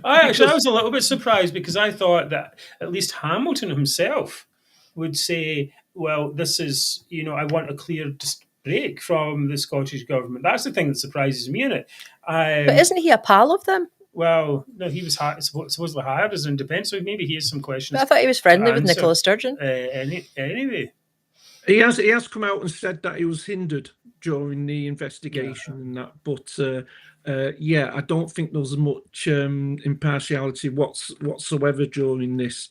[SPEAKER 1] I was a little bit surprised, because I thought that at least Hamilton himself would say, well, this is, I want a clear break from the Scottish government. That's the thing that surprises me in it.
[SPEAKER 3] But isn't he a pal of them?
[SPEAKER 1] Well, no, he was supposedly hired as an independent, so maybe he has some questions.
[SPEAKER 3] But I thought he was friendly with Nicola Sturgeon.
[SPEAKER 1] Anyway.
[SPEAKER 2] He has come out and said that he was hindered during the investigation and that, but I don't think there's much impartiality whatsoever during this.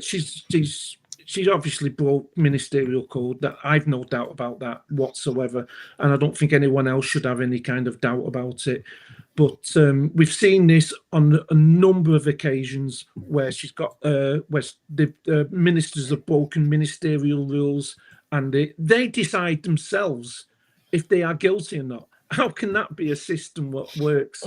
[SPEAKER 2] She's obviously broke ministerial code. That I've no doubt about that whatsoever, and I don't think anyone else should have any kind of doubt about it. But we've seen this on a number of occasions where she's got where the ministers have broken ministerial rules, and they decide themselves if they are guilty or not. How can that be a system that works?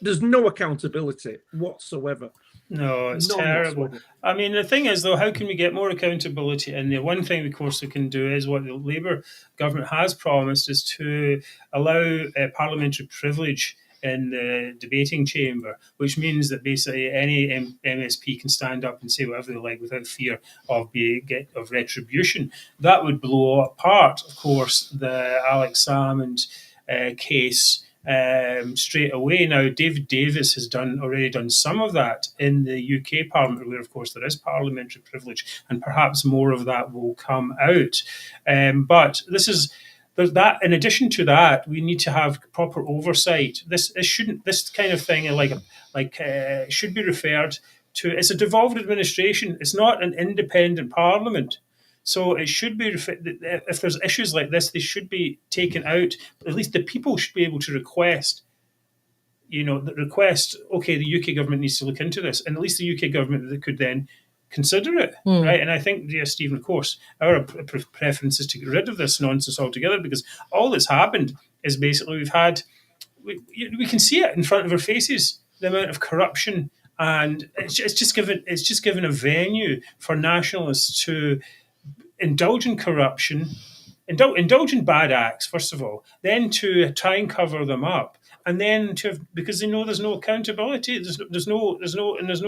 [SPEAKER 2] There's no accountability whatsoever.
[SPEAKER 1] No, it's terrible. Whatsoever. I mean, the thing is, though, how can we get more accountability? And the one thing, of course, we can do is what the Labour government has promised, is to allow parliamentary privilege in the debating chamber, which means that basically any MSP can stand up and say whatever they like without fear of retribution. That would blow apart, of course, the Alex Salmond case straight away. Now, David Davis has already done some of that in the UK Parliament, where, of course, there is parliamentary privilege, and perhaps more of that will come out. But there's that. In addition to that, we need to have proper oversight. This kind of thing should be referred to. It's a devolved administration. It's not an independent parliament. So it should be, if there's issues like this, they should be taken out. At least the people should be able to request, okay, the UK government needs to look into this. And at least the UK government could then consider it, right? And I think, Stephen, of course, our preference is to get rid of this nonsense altogether, because all that's happened is basically we can see it in front of our faces, the amount of corruption, and it's just given a venue for nationalists to indulge in corruption, indulge in bad acts, first of all, then to try and cover them up, and then because they know there's no accountability, there's no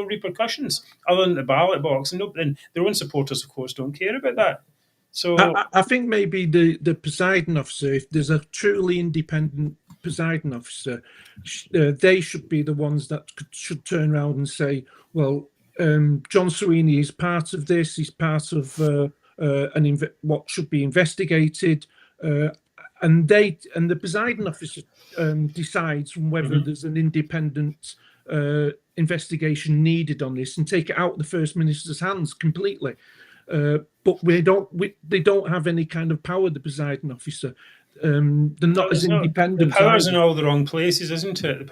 [SPEAKER 1] repercussions other than the ballot box, and their own supporters, of course, don't care about that. So
[SPEAKER 2] I think maybe the presiding officer, if there's a truly independent presiding officer, they should be the ones that should turn around and say, well, John Swinney is part of this. He's part of what should be investigated, and the presiding officer decides whether there's an independent investigation needed on this, and take it out of the First Minister's hands completely. But they don't have any kind of power, the presiding officer. They're not as independent.
[SPEAKER 1] The power's in all the wrong places, isn't it?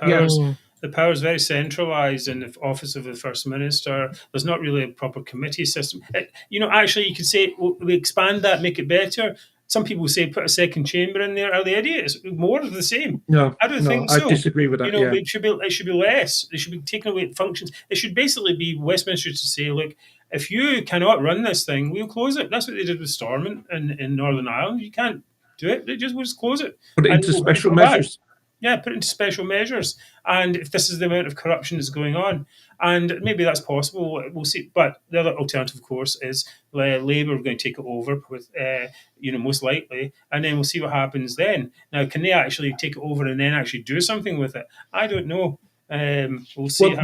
[SPEAKER 1] The power is very centralised in the office of the First Minister. There's not really a proper committee system. Actually, you could say, we expand that, make it better. Some people say put a second chamber in there. Are they idiots? More of the same.
[SPEAKER 2] No,
[SPEAKER 1] I don't think so.
[SPEAKER 2] I disagree with that.
[SPEAKER 1] It should be less. It should be taken away functions. It should basically be Westminster to say, look, if you cannot run this thing, we'll close it. That's what they did with Stormont in Northern Ireland. You can't do it. We'll just close it.
[SPEAKER 2] Put it into special measures.
[SPEAKER 1] Yeah, put it into special measures. And if this is the amount of corruption that's going on, and maybe that's possible, we'll see. But the other alternative, of course, is Labour are going to take it over with, most likely, and then we'll see what happens then. Now, can they actually take it over and then actually do something with it? I don't know. We'll see.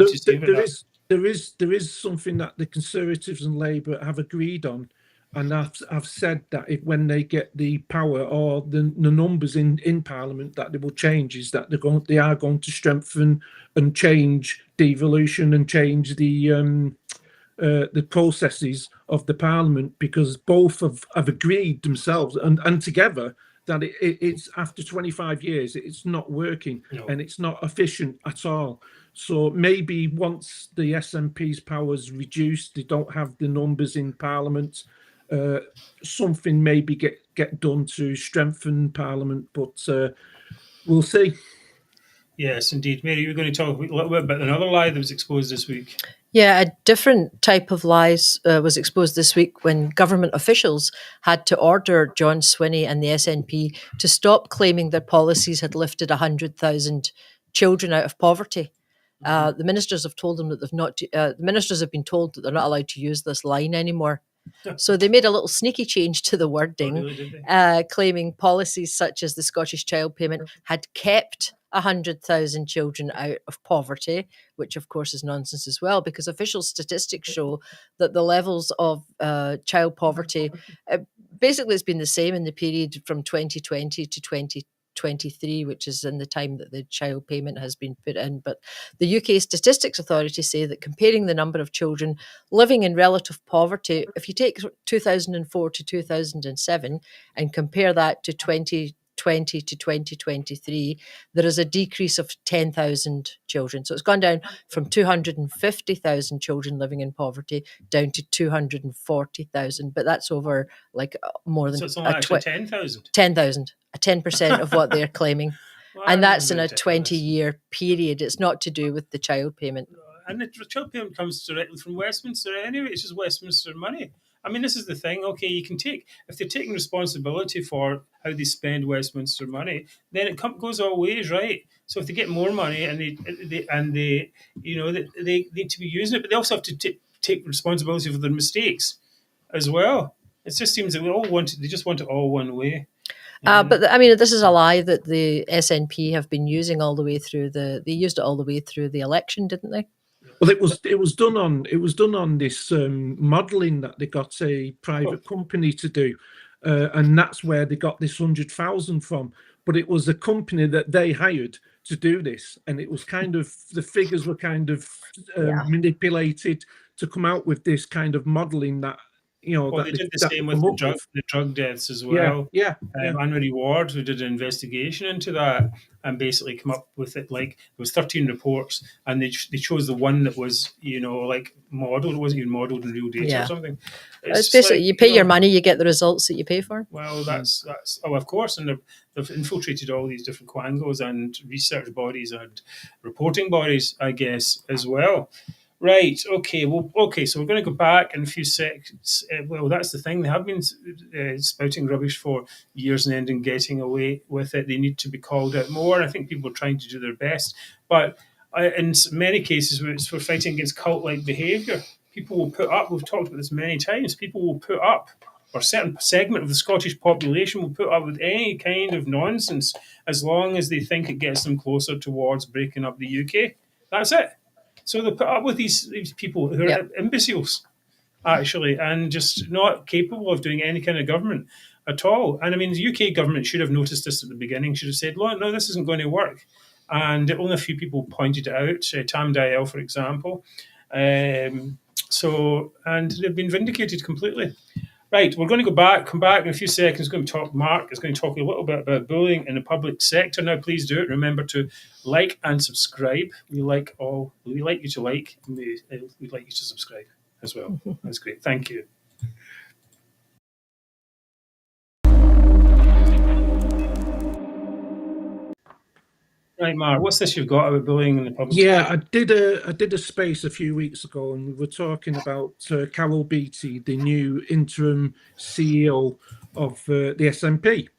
[SPEAKER 2] There is something that the Conservatives and Labour have agreed on. And I've said that when they get the power or the numbers in Parliament, that they will change, is that they are going to strengthen and change devolution and change the processes of the Parliament, because both have agreed themselves and together that it's after 25 years, it's not working and it's not efficient at all. So maybe once the SNP's powers reduced, they don't have the numbers in Parliament, something maybe get done to strengthen Parliament, but we'll see.
[SPEAKER 1] Yes, indeed. Mary, you're going to talk a little bit about another lie that was exposed this week.
[SPEAKER 3] Yeah, a different type of lies was exposed this week when government officials had to order John Swinney and the SNP to stop claiming their policies had lifted 100,000 children out of poverty. The ministers have told them that the ministers have been told that they're not allowed to use this line anymore. So they made a little sneaky change to the wording, claiming policies such as the Scottish Child Payment had kept 100,000 children out of poverty, which of course is nonsense as well, because official statistics show that the levels of child poverty, basically it's been the same in the period from 2020 to 2023, which is in the time that the child payment has been put in. But the UK Statistics Authority say that comparing the number of children living in relative poverty, if you take 2004 to 2007 and compare that to 2020 to 2023, there is a decrease of 10,000 children. So it's gone down from 250,000 children living in poverty down to 240,000. But that's over like more than
[SPEAKER 1] 10,000.
[SPEAKER 3] 10,000, 10% of what they're claiming.
[SPEAKER 1] Well,
[SPEAKER 3] and that's in a 20-year period. It's not to do with the child payment.
[SPEAKER 1] And the child payment comes directly from Westminster anyway. It's just Westminster money. I mean, this is the thing. Okay, you can if they're taking responsibility for how they spend Westminster money, then it goes all ways, right? So if they get more money and they need to be using it, but they also have to take responsibility for their mistakes as well. It just seems that they just want it all one way.
[SPEAKER 3] But I mean, this is a lie that the SNP have been using all the way through they used it all the way through the election, didn't they?
[SPEAKER 2] Well, it was done on this modelling that they got a private company to do, and that's where they got this 100,000 from. But it was a company that they hired to do this, and it was kind of the figures were kind of manipulated to come out with this kind of modelling that.
[SPEAKER 1] Well, they did the same with the drug deaths as well.
[SPEAKER 2] Yeah.
[SPEAKER 1] Anne-Marie Ward, who did an investigation into that and basically come up with it, like there was 13 reports and they chose the one that was, like modelled. It wasn't even modelled in real data or something.
[SPEAKER 3] It's basically you pay your money, you get the results that you pay for.
[SPEAKER 1] Well, that's of course, and they've infiltrated all these different quangos and research bodies and reporting bodies, I guess, as well. Right. Okay. Well. Okay. So we're going to go back in a few seconds. Well, that's the thing. They have been spouting rubbish for years and ending getting away with it. They need to be called out more. I think people are trying to do their best, but in many cases, we're fighting against cult-like behaviour. People will put up. We've talked about this many times. People will put up, or a certain segment of the Scottish population will put up with any kind of nonsense as long as they think it gets them closer towards breaking up the UK. That's it. So they put up with these people who are imbeciles, actually, and just not capable of doing any kind of government at all. And I mean, the UK government should have noticed this at the beginning, should have said, no, this isn't going to work. And only a few people pointed it out, Tam Dael, for example. And they've been vindicated completely. Right, we're going to come back in a few seconds. Mark is going to talk a little bit about bullying in the public sector. Now, please do it. Remember to like and subscribe. We like you to like, and we'd like you to subscribe as well. That's great. Thank you. Right, Mark, what's this you've got about bullying in the public sector?
[SPEAKER 2] Yeah, I did a space a few weeks ago, and we were talking about Carol Beattie, the new interim CEO of the SNP.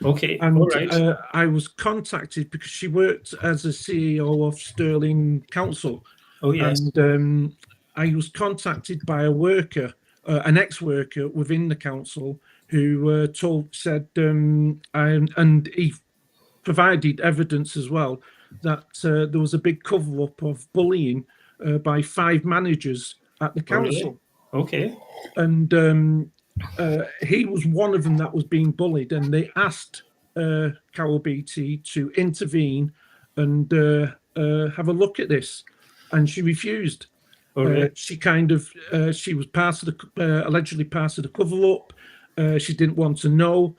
[SPEAKER 1] Okay,
[SPEAKER 2] and
[SPEAKER 1] all right.
[SPEAKER 2] I was contacted because she worked as a CEO of Stirling Council.
[SPEAKER 1] Oh yes.
[SPEAKER 2] And I was contacted by a worker, an ex-worker within the council, who said, and he provided evidence as well that there was a big cover-up of bullying by 5 managers at the council.
[SPEAKER 1] Oh, really? Okay.
[SPEAKER 2] And he was one of them that was being bullied, and they asked Carol Beattie to intervene and have a look at this, and she refused.
[SPEAKER 1] Oh, really?
[SPEAKER 2] She was allegedly part of the cover-up. She didn't want to know.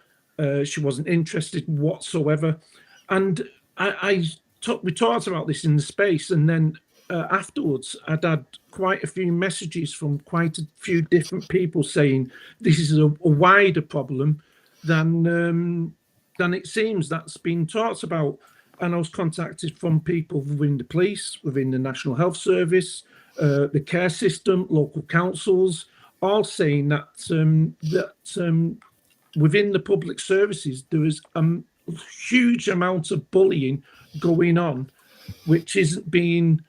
[SPEAKER 2] She wasn't interested whatsoever. And we talked about this in the space, and then afterwards, I'd had quite a few messages from quite a few different people saying this is a wider problem than it seems that's been talked about. And I was contacted from people within the police, within the National Health Service, the care system, local councils, all saying that within the public services there is a huge amount of bullying going on, which isn't being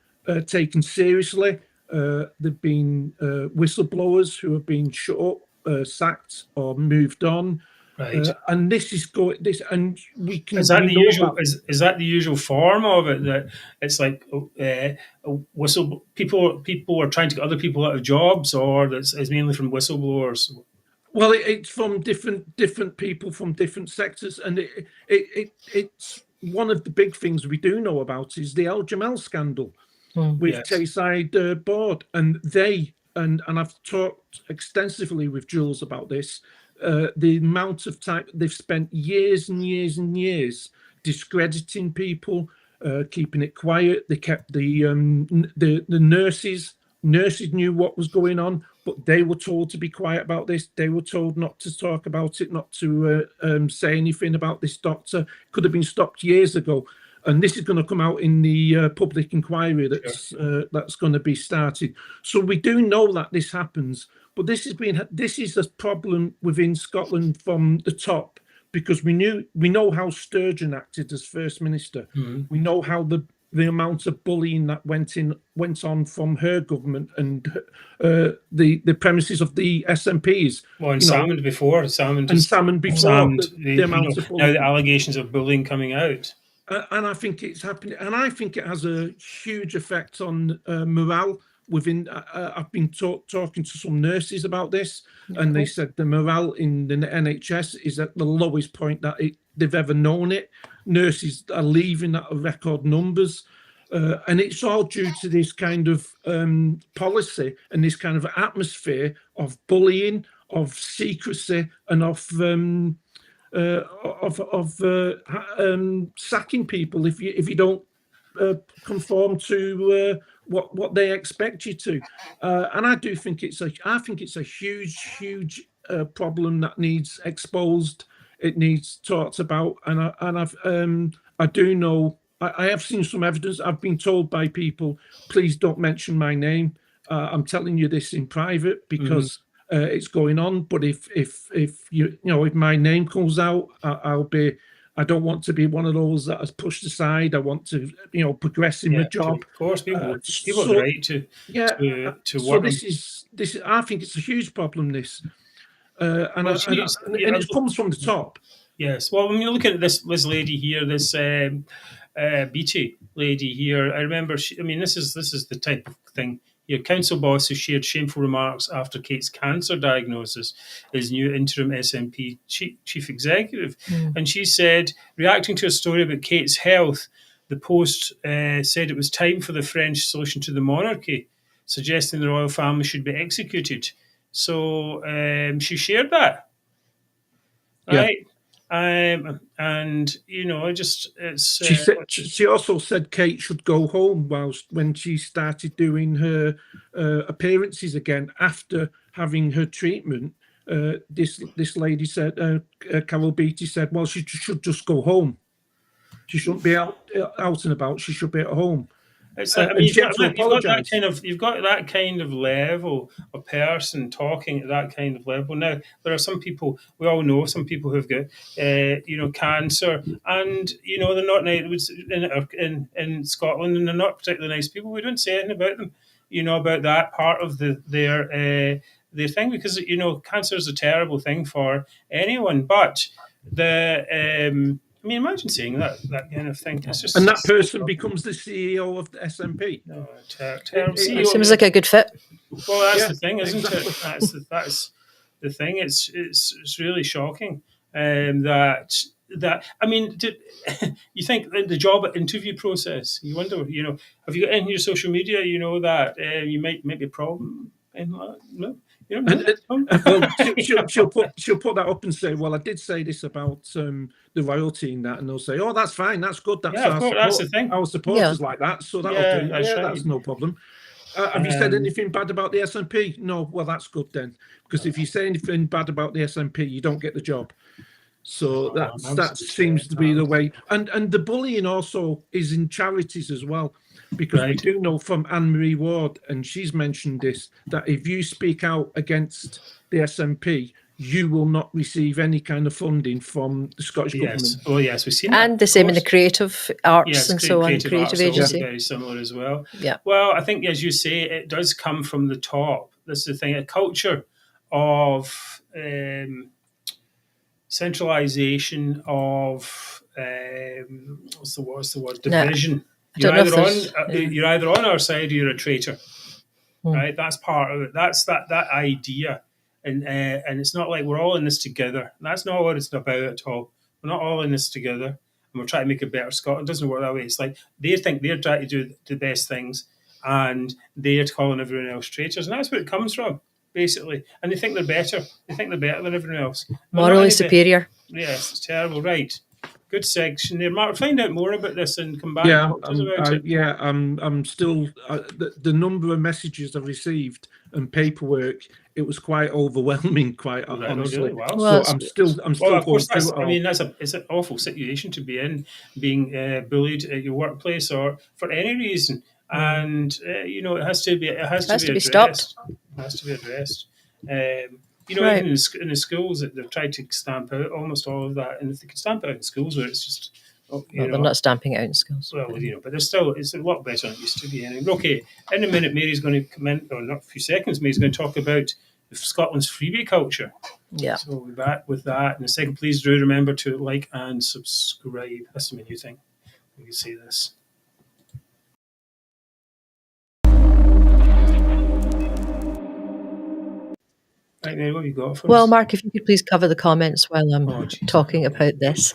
[SPEAKER 2] taken seriously. There've been whistleblowers who have been shut up, sacked, or moved on.
[SPEAKER 1] Right.
[SPEAKER 2] And this is going. This, and we can.
[SPEAKER 1] Is that the usual? Is that the usual form of it? That it's like people are trying to get other people out of jobs, or it's mainly from whistleblowers.
[SPEAKER 2] Well, it's from different people from different sectors, and it's one of the big things we do know about is the El Jamel scandal with Tayside Board, and I've talked extensively with Jules about this. The amount of time they've spent years and years and years discrediting people, keeping it quiet. They kept the nurses. Nurses knew what was going on, but they were told to be quiet about this. They were told not to talk about it, not to say anything about this doctor. Could have been stopped years ago. And this is going to come out in the public inquiry that's going to be started. So we do know that this happens, but this is a problem within Scotland from the top, because we know how Sturgeon acted as First Minister. Mm-hmm. We know how the amount of bullying that went on from her government and the premises of the SNPs.
[SPEAKER 1] Well, and Salmond before.
[SPEAKER 2] The amount of bullying.
[SPEAKER 1] Now the allegations of bullying coming out.
[SPEAKER 2] And I think it's happening, and I think it has a huge effect on morale within. I've been talking to some nurses about this, and they said the morale in the NHS is at the lowest point that they've ever known it. Nurses are leaving at record numbers, and it's all due to this kind of policy and this kind of atmosphere of bullying, of secrecy, and of sacking people if you don't conform to what they expect you to, and I think it's a huge problem that needs exposed. It needs talked about, and I do know I have seen some evidence. I've been told by people, please don't mention my name. I'm telling you this in private because. It's going on, but if my name comes out, I don't want to be one of those that is pushed aside. I want to progress in the job.
[SPEAKER 1] Of course, people have the right to work.
[SPEAKER 2] This I think it's a huge problem. This and it comes from the top.
[SPEAKER 1] Yes. Well, when you look at this lady here, this Beatty lady here, I remember. This is the type of thing. Your council boss who shared shameful remarks after Kate's cancer diagnosis is new interim SNP chief executive. And she said, reacting to a story about Kate's health, the Post said it was time for the French solution to the monarchy, suggesting the royal family should be executed. So she shared that. Right?
[SPEAKER 2] Yeah. She also said Kate should go home when she started doing her appearances again after having her treatment. This lady said, Carol Beatty said, well, she should just go home. She shouldn't be out and about. She should be at home.
[SPEAKER 1] It's like, you've got that kind of level of person talking at that kind of level. Now, there are some people, we all know some people who've got, cancer, and they're not nice in Scotland, and they're not particularly nice people. We don't say anything about them, about that part of their thing, because cancer is a terrible thing for anyone. But imagine saying that kind of thing. It's just,
[SPEAKER 2] and that person becomes the CEO of the SNP.
[SPEAKER 1] No, terrible.
[SPEAKER 3] It seems like a good fit.
[SPEAKER 1] Well, that's the thing, isn't it? That's the thing. It's really shocking that. You think the job interview process? You wonder, have you got in your social media? That you might be a problem. No, You know,
[SPEAKER 2] well, she'll put that up and say, well, I did say this about the royalty and that, and they'll say, oh, that's fine, that's good, that's
[SPEAKER 1] yeah, of course, that's the thing.
[SPEAKER 2] Our supporters like that, so that'll do.
[SPEAKER 1] That's right.
[SPEAKER 2] That's no problem. Have you said anything bad about the SNP? No, well, that's good then, because if you say anything bad about the SNP, you don't get the job. So that seems to be the way. And the bullying also is in charities as well, because we do know from Anne-Marie Ward, and she's mentioned this, that if you speak out against the SNP, you will not receive any kind of funding from the Scottish government.
[SPEAKER 1] Oh, yes, we see
[SPEAKER 3] that. And the same in the creative arts and so on, creative agency.
[SPEAKER 1] Very similar as well.
[SPEAKER 3] Yeah.
[SPEAKER 1] Well, I think, as you say, it does come from the top. This is the thing, a culture of centralisation, of what's the word? Division. You're either on our side or you're a traitor. Right? That's part of it. That's that idea. And it's not like we're all in this together. That's not what it's about at all. We're not all in this together, and we're trying to make a better Scotland. It doesn't work that way. It's like they think they're trying to do the best things, and they're calling everyone else traitors, and that's where it comes from, basically. And they think they're better. They think they're better than everyone else.
[SPEAKER 3] Morally superior.
[SPEAKER 1] Yes, it's terrible. Right. Good section there, Mark. Find out more about this and come back.
[SPEAKER 2] I'm still the number of messages I received and paperwork. It was quite overwhelming, quite honestly.
[SPEAKER 1] Well,
[SPEAKER 2] so I'm still
[SPEAKER 1] of course, it's an awful situation to be in, being bullied at your workplace or for any reason, and it has to be stopped. It has to be addressed. Even in the schools, they've tried to stamp out almost all of that, and if they can stamp it out in schools where it's just.
[SPEAKER 3] They're not stamping it out in schools.
[SPEAKER 1] Well, but it's a lot better than it used to be. Anyway. Okay, in a minute, Mary's going to comment, or not a few seconds, Mary's going to talk about Scotland's freebie culture.
[SPEAKER 3] Yeah.
[SPEAKER 1] So we'll be back with that. In a second, please do remember to like and subscribe. That's the new thing. You can see this. Right, Mary, what have you got for us?
[SPEAKER 3] Well, Mark, if you could please cover the comments while I'm talking about this.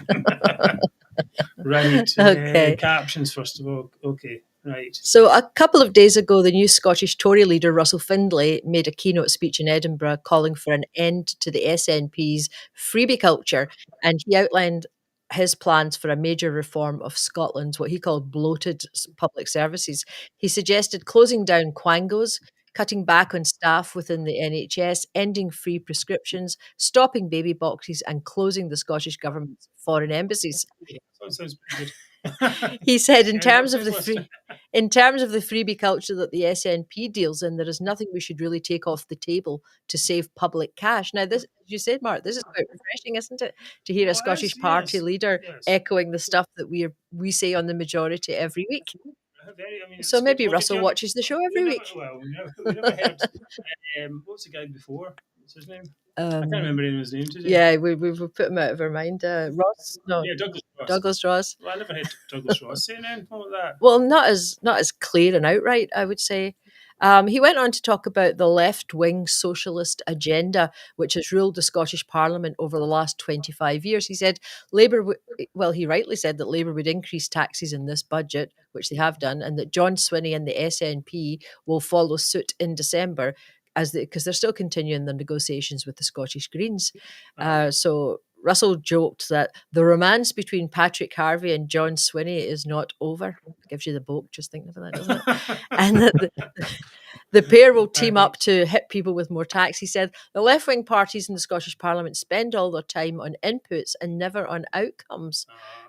[SPEAKER 1] Right.
[SPEAKER 3] Okay.
[SPEAKER 1] Captions, first of all. Okay. Right.
[SPEAKER 3] So a couple of days ago, the new Scottish Tory leader, Russell Findlay, made a keynote speech in Edinburgh calling for an end to the SNP's freebie culture. And he outlined his plans for a major reform of Scotland's, what he called bloated public services. He suggested closing down quangos, cutting back on staff within the NHS, ending free prescriptions, stopping baby boxes, and closing the Scottish Government's foreign embassies.
[SPEAKER 1] That sounds pretty good.
[SPEAKER 3] He said, in terms of the freebie culture that the SNP deals in, there is nothing we should really take off the table to save public cash. Now, this, as you said, Mark, this is quite refreshing, isn't it, to hear a Scottish party leader echoing the stuff that we say on the majority every week. So maybe Russell watches the show every week.
[SPEAKER 1] We never heard. What's the guy before? What's his name? I can't remember his name today.
[SPEAKER 3] Yeah, we've put him out of our mind. Ross? No.
[SPEAKER 1] Yeah,
[SPEAKER 3] Douglas Ross.
[SPEAKER 1] Well, I never heard Douglas Ross say anything like that.
[SPEAKER 3] Well, not as clear and outright, I would say. He went on to talk about the left-wing socialist agenda, which has ruled the Scottish Parliament over the last 25 years. He said he rightly said that Labour would increase taxes in this budget, which they have done, and that John Swinney and the SNP will follow suit in December, because they're still continuing the negotiations with the Scottish Greens. So Russell joked that the romance between Patrick Harvie and John Swinney is not over. Gives you the boke just thinking of that, doesn't it? And that the pair will team up to hit people with more tax. He said the left-wing parties in the Scottish Parliament spend all their time on inputs and never on outcomes.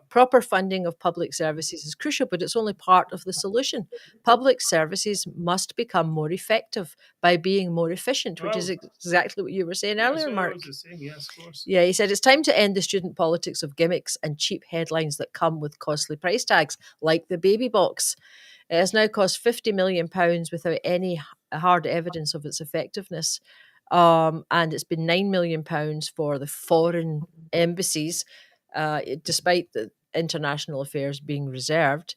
[SPEAKER 3] Proper funding of public services is crucial, but it's only part of the solution. Public services must become more effective by being more efficient, which is exactly what you were saying earlier, Mark.
[SPEAKER 1] Yes, of course.
[SPEAKER 3] Yeah, he said it's time to end the student politics of gimmicks and cheap headlines that come with costly price tags, like the baby box. It has now cost £50 million without any hard evidence of its effectiveness. And it's been £9 million for the foreign embassies, despite the international affairs being reserved,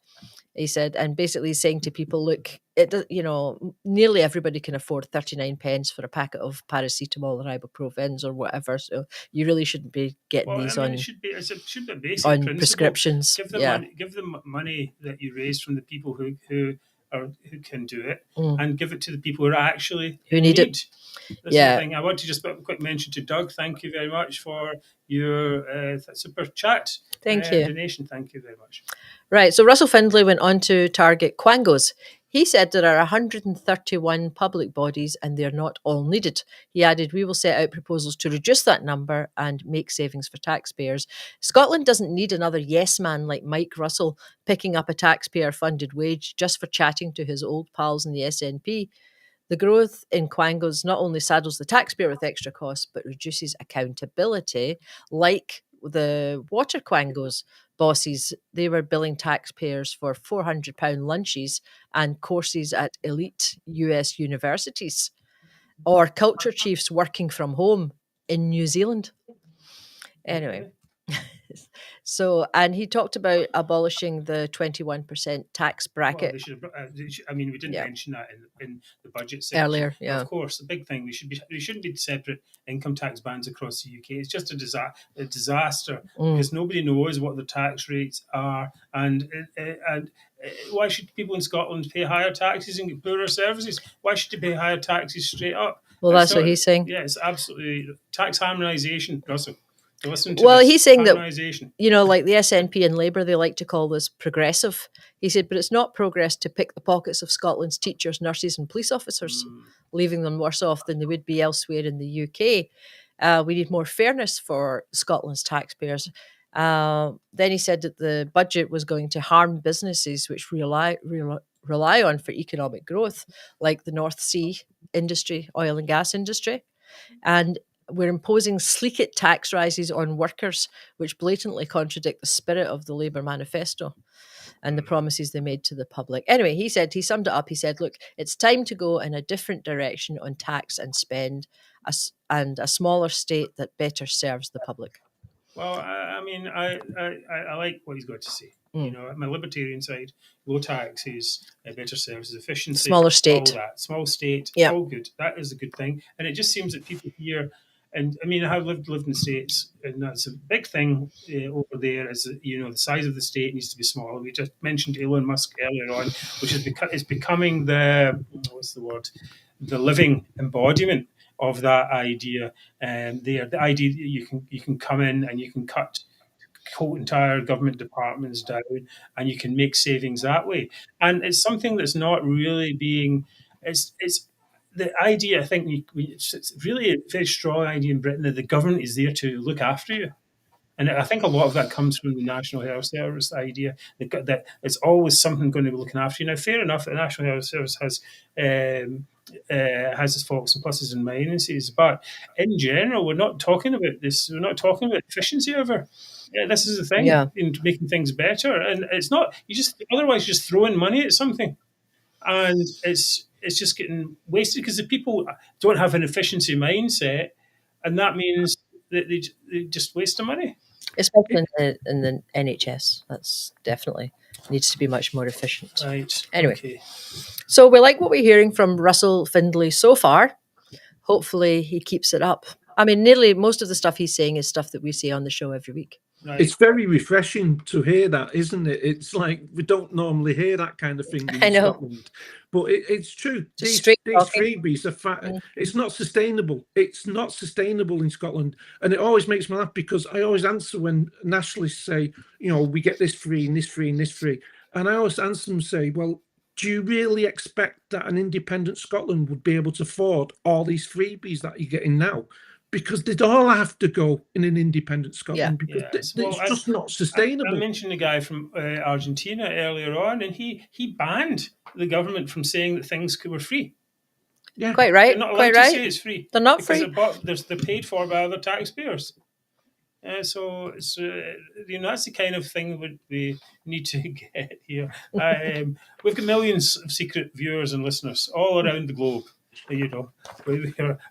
[SPEAKER 3] he said, and basically saying to people, look, nearly everybody can afford 39 pence for a packet of paracetamol or ibuprofens or whatever, so you really shouldn't be getting these on
[SPEAKER 1] basic
[SPEAKER 3] on prescriptions.
[SPEAKER 1] Give them money that you raise from the people who or who can do it, and give it to the people who actually
[SPEAKER 3] need it.
[SPEAKER 1] That's the thing. I want to just put a quick mention to Doug. Thank you very much for your super chat.
[SPEAKER 3] Thank you.
[SPEAKER 1] Donation. Thank you very much.
[SPEAKER 3] Right. So Russell Findlay went on to target quangos. He said there are 131 public bodies and they're not all needed. He added, we will set out proposals to reduce that number and make savings for taxpayers. Scotland doesn't need another yes man like Mike Russell picking up a taxpayer-funded wage just for chatting to his old pals in the SNP. The growth in quangos not only saddles the taxpayer with extra costs, but reduces accountability, like the water quangos bosses. They were billing taxpayers for £400 lunches and courses at elite US universities, or culture chiefs working from home in New Zealand. Anyway. So, and he talked about abolishing the 21% tax bracket.
[SPEAKER 1] Well, we didn't mention that in the budget section
[SPEAKER 3] earlier. Yeah,
[SPEAKER 1] of course, the big thing we shouldn't be separate income tax bands across the UK. It's just a disaster because nobody knows what the tax rates are, and why should people in Scotland pay higher taxes and get poorer services? Why should they pay higher taxes straight up?
[SPEAKER 3] Well, that's what he's saying.
[SPEAKER 1] Yeah, it's absolutely tax harmonisation, Russell.
[SPEAKER 3] Well, he's saying that, like the SNP and Labour, they like to call this progressive. He said, but it's not progress to pick the pockets of Scotland's teachers, nurses and police officers, leaving them worse off than they would be elsewhere in the UK. We need more fairness for Scotland's taxpayers. Then he said that the budget was going to harm businesses which rely on for economic growth, like the North Sea industry, oil and gas industry. And we're imposing sleek tax rises on workers, which blatantly contradict the spirit of the Labour manifesto and the promises they made to the public. Anyway, he summed it up. He said, look, it's time to go in a different direction on tax and spend and a smaller state that better serves the public.
[SPEAKER 1] Well, I like what he's got to say. On my libertarian side, low taxes, better services, efficiency,
[SPEAKER 3] smaller state,
[SPEAKER 1] all that. Small state, all good. That is a good thing. And it just seems that people here, and I have lived in the States, and that's a big thing over there. Is the size of the state needs to be smaller. We just mentioned Elon Musk earlier on, which is becoming the living embodiment of that idea. And the idea that you can come in and you can cut whole entire government departments down, and you can make savings that way. And it's something that's not really being. It's the idea. I think it's really a very strong idea in Britain that the government is there to look after you. And I think a lot of that comes from the National Health Service idea that it's always something going to be looking after you. Now, fair enough, the National Health Service has its faults and pluses and minuses, but in general, we're not talking about this. We're not talking about efficiency ever. Yeah, this is the thing in making things better, and it's not. Otherwise you just throw in money at something, and it's just getting wasted because the people don't have an efficiency mindset, and that means that they just waste the money.
[SPEAKER 3] Especially in the NHS, that's definitely needs to be much more efficient.
[SPEAKER 1] Right.
[SPEAKER 3] Anyway, so we like what we're hearing from Russell Findlay so far. Hopefully he keeps it up. Nearly most of the stuff he's saying is stuff that we see on the show every week.
[SPEAKER 2] Right. It's very refreshing to hear that, isn't it? It's like we don't normally hear that kind of thing in Scotland. But it's true. These freebies are it's not sustainable. It's not sustainable in Scotland. And it always makes me laugh because I always answer when nationalists say, we get this free and this free and this free. And I always answer them and say, well, do you really expect that an independent Scotland would be able to afford all these freebies that you're getting now? Because they'd all have to go in an independent Scotland because it's just not sustainable.
[SPEAKER 1] I mentioned a guy from Argentina earlier on, and he banned the government from saying that things were free.
[SPEAKER 3] Yeah, quite right.
[SPEAKER 1] They're not allowed to say it's free.
[SPEAKER 3] They're not free.
[SPEAKER 1] They're paid for by other taxpayers. So it's that's the kind of thing that we need to get here. We've got millions of secret viewers and listeners all around the globe.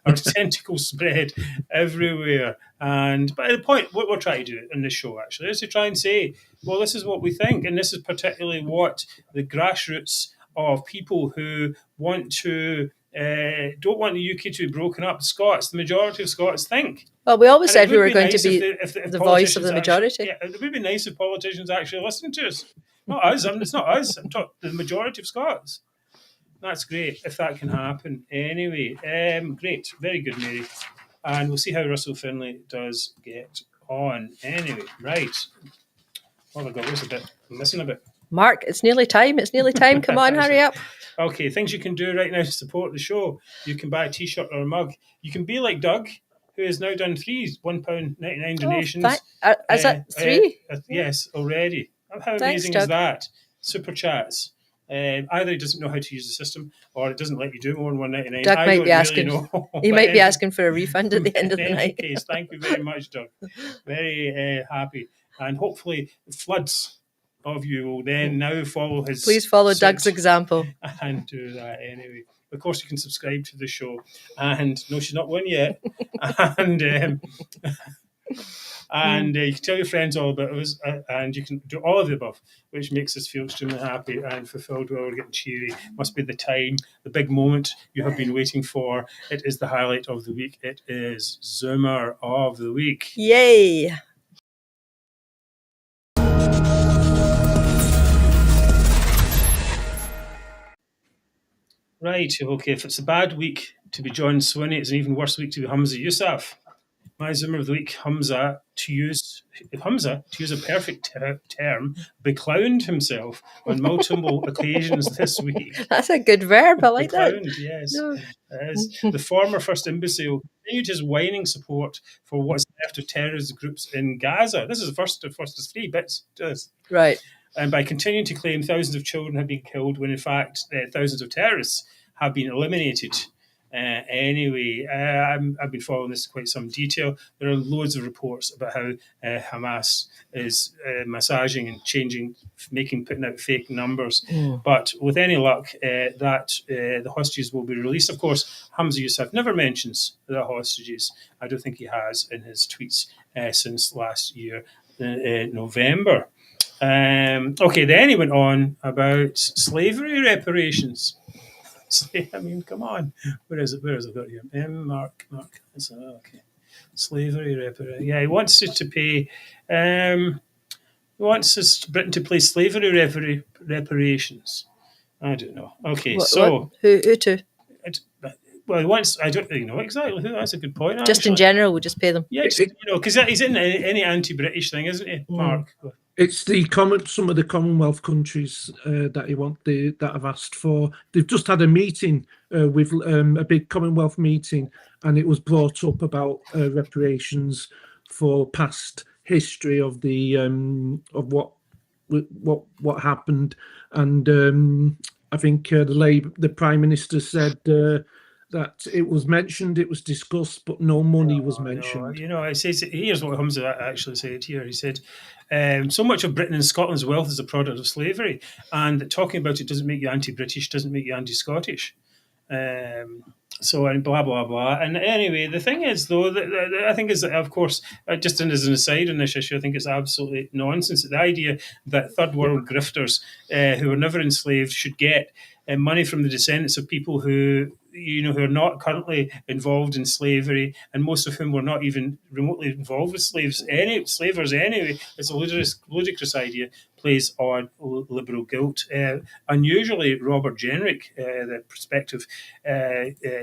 [SPEAKER 1] Our tentacles spread everywhere. But the point, what we're trying to do in this show actually is to try and say, well, this is what we think, and this is particularly what the grassroots of people who want to don't want the UK to be broken up, Scots, the majority of Scots think.
[SPEAKER 3] Well, we always said we were going to be the voice of the majority.
[SPEAKER 1] It would be nice if politicians actually listened to us. Not us. It's not us. I'm talking the majority of Scots. That's great if that can happen. Anyway, great, very good, Mary, and we'll see how Russell Findlay does get on. Anyway, right. Oh my God, what's a bit? I'm missing a bit.
[SPEAKER 3] Mark, it's nearly time. Come on, hurry up.
[SPEAKER 1] Okay, things you can do right now to support the show. You can buy a T-shirt or a mug. You can be like Doug, who has now done £1.99 donations.
[SPEAKER 3] Is that 3?
[SPEAKER 1] Yes, already. How amazing is that? Super chats. Either he doesn't know how to use the system, or it doesn't let you do more than $1.99.
[SPEAKER 3] Doug might be asking. He might be asking for a refund at the end of the night.
[SPEAKER 1] In any case, thank you very much, Doug. Very happy, and hopefully floods of you will then now follow his.
[SPEAKER 3] Please follow Doug's example
[SPEAKER 1] and do that anyway. Of course, you can subscribe to the show, and no, she's not won yet, and you can tell your friends all about us, and you can do all of the above, which makes us feel extremely happy and fulfilled while we're getting cheery. Must be the time, the big moment you have been waiting for. It is the highlight of the week. It is Zoomer of the Week.
[SPEAKER 3] Yay!
[SPEAKER 1] Right, okay, if it's a bad week to be John Swinney, it's an even worse week to be Humza Yousaf. My Zoomer of the Week, Humza, to use a perfect term, beclowned himself on multiple occasions this week.
[SPEAKER 3] That's a good verb, I like
[SPEAKER 1] beclowned,
[SPEAKER 3] that.
[SPEAKER 1] Yes.
[SPEAKER 3] No.
[SPEAKER 1] As the former first imbecile continued his whining support for what's left of terrorist groups in Gaza. This is the first of 3 bits.
[SPEAKER 3] Right.
[SPEAKER 1] And by continuing to claim thousands of children have been killed when in fact thousands of terrorists have been eliminated. Anyway, I've been following this in quite some detail. There are loads of reports about how Hamas is massaging and changing, putting out fake numbers. But with any luck, the hostages will be released. Of course, Humza Yousaf never mentions the hostages. I don't think he has in his tweets since last year, November. Okay, then he went on about slavery reparations. I mean, come on. Where is it? I've got here? Mark. Okay. Slavery reparations. Yeah, he wants us to pay. He wants Britain to pay slavery reparations. I don't know. Okay,
[SPEAKER 3] who to?
[SPEAKER 1] Well, he wants. I don't really know exactly who. That's a good point.
[SPEAKER 3] Just actually. In general, we just pay them.
[SPEAKER 1] Yeah, because he's in any anti-British thing, isn't he, Mark?
[SPEAKER 2] It's some of the Commonwealth countries that have asked for. They've just had a meeting with a big Commonwealth meeting, and it was brought up about reparations for past history of the of what happened, and I think the Prime Minister said that it was mentioned, it was discussed, but no money was mentioned.
[SPEAKER 1] No. It says, here's what Humza actually said here. He said, so much of Britain and Scotland's wealth is a product of slavery, and that talking about it doesn't make you anti-British, doesn't make you anti-Scottish. And blah, blah, blah. And anyway, the thing is, though, that I think is that, of course, just as an aside on this issue, I think it's absolutely nonsense. The idea that third world grifters who were never enslaved should get money from the descendants of people who are not currently involved in slavery, and most of whom were not even remotely involved with slavers anyway. It's a ludicrous idea, plays on liberal guilt. Unusually, Robert Jenrick, the prospective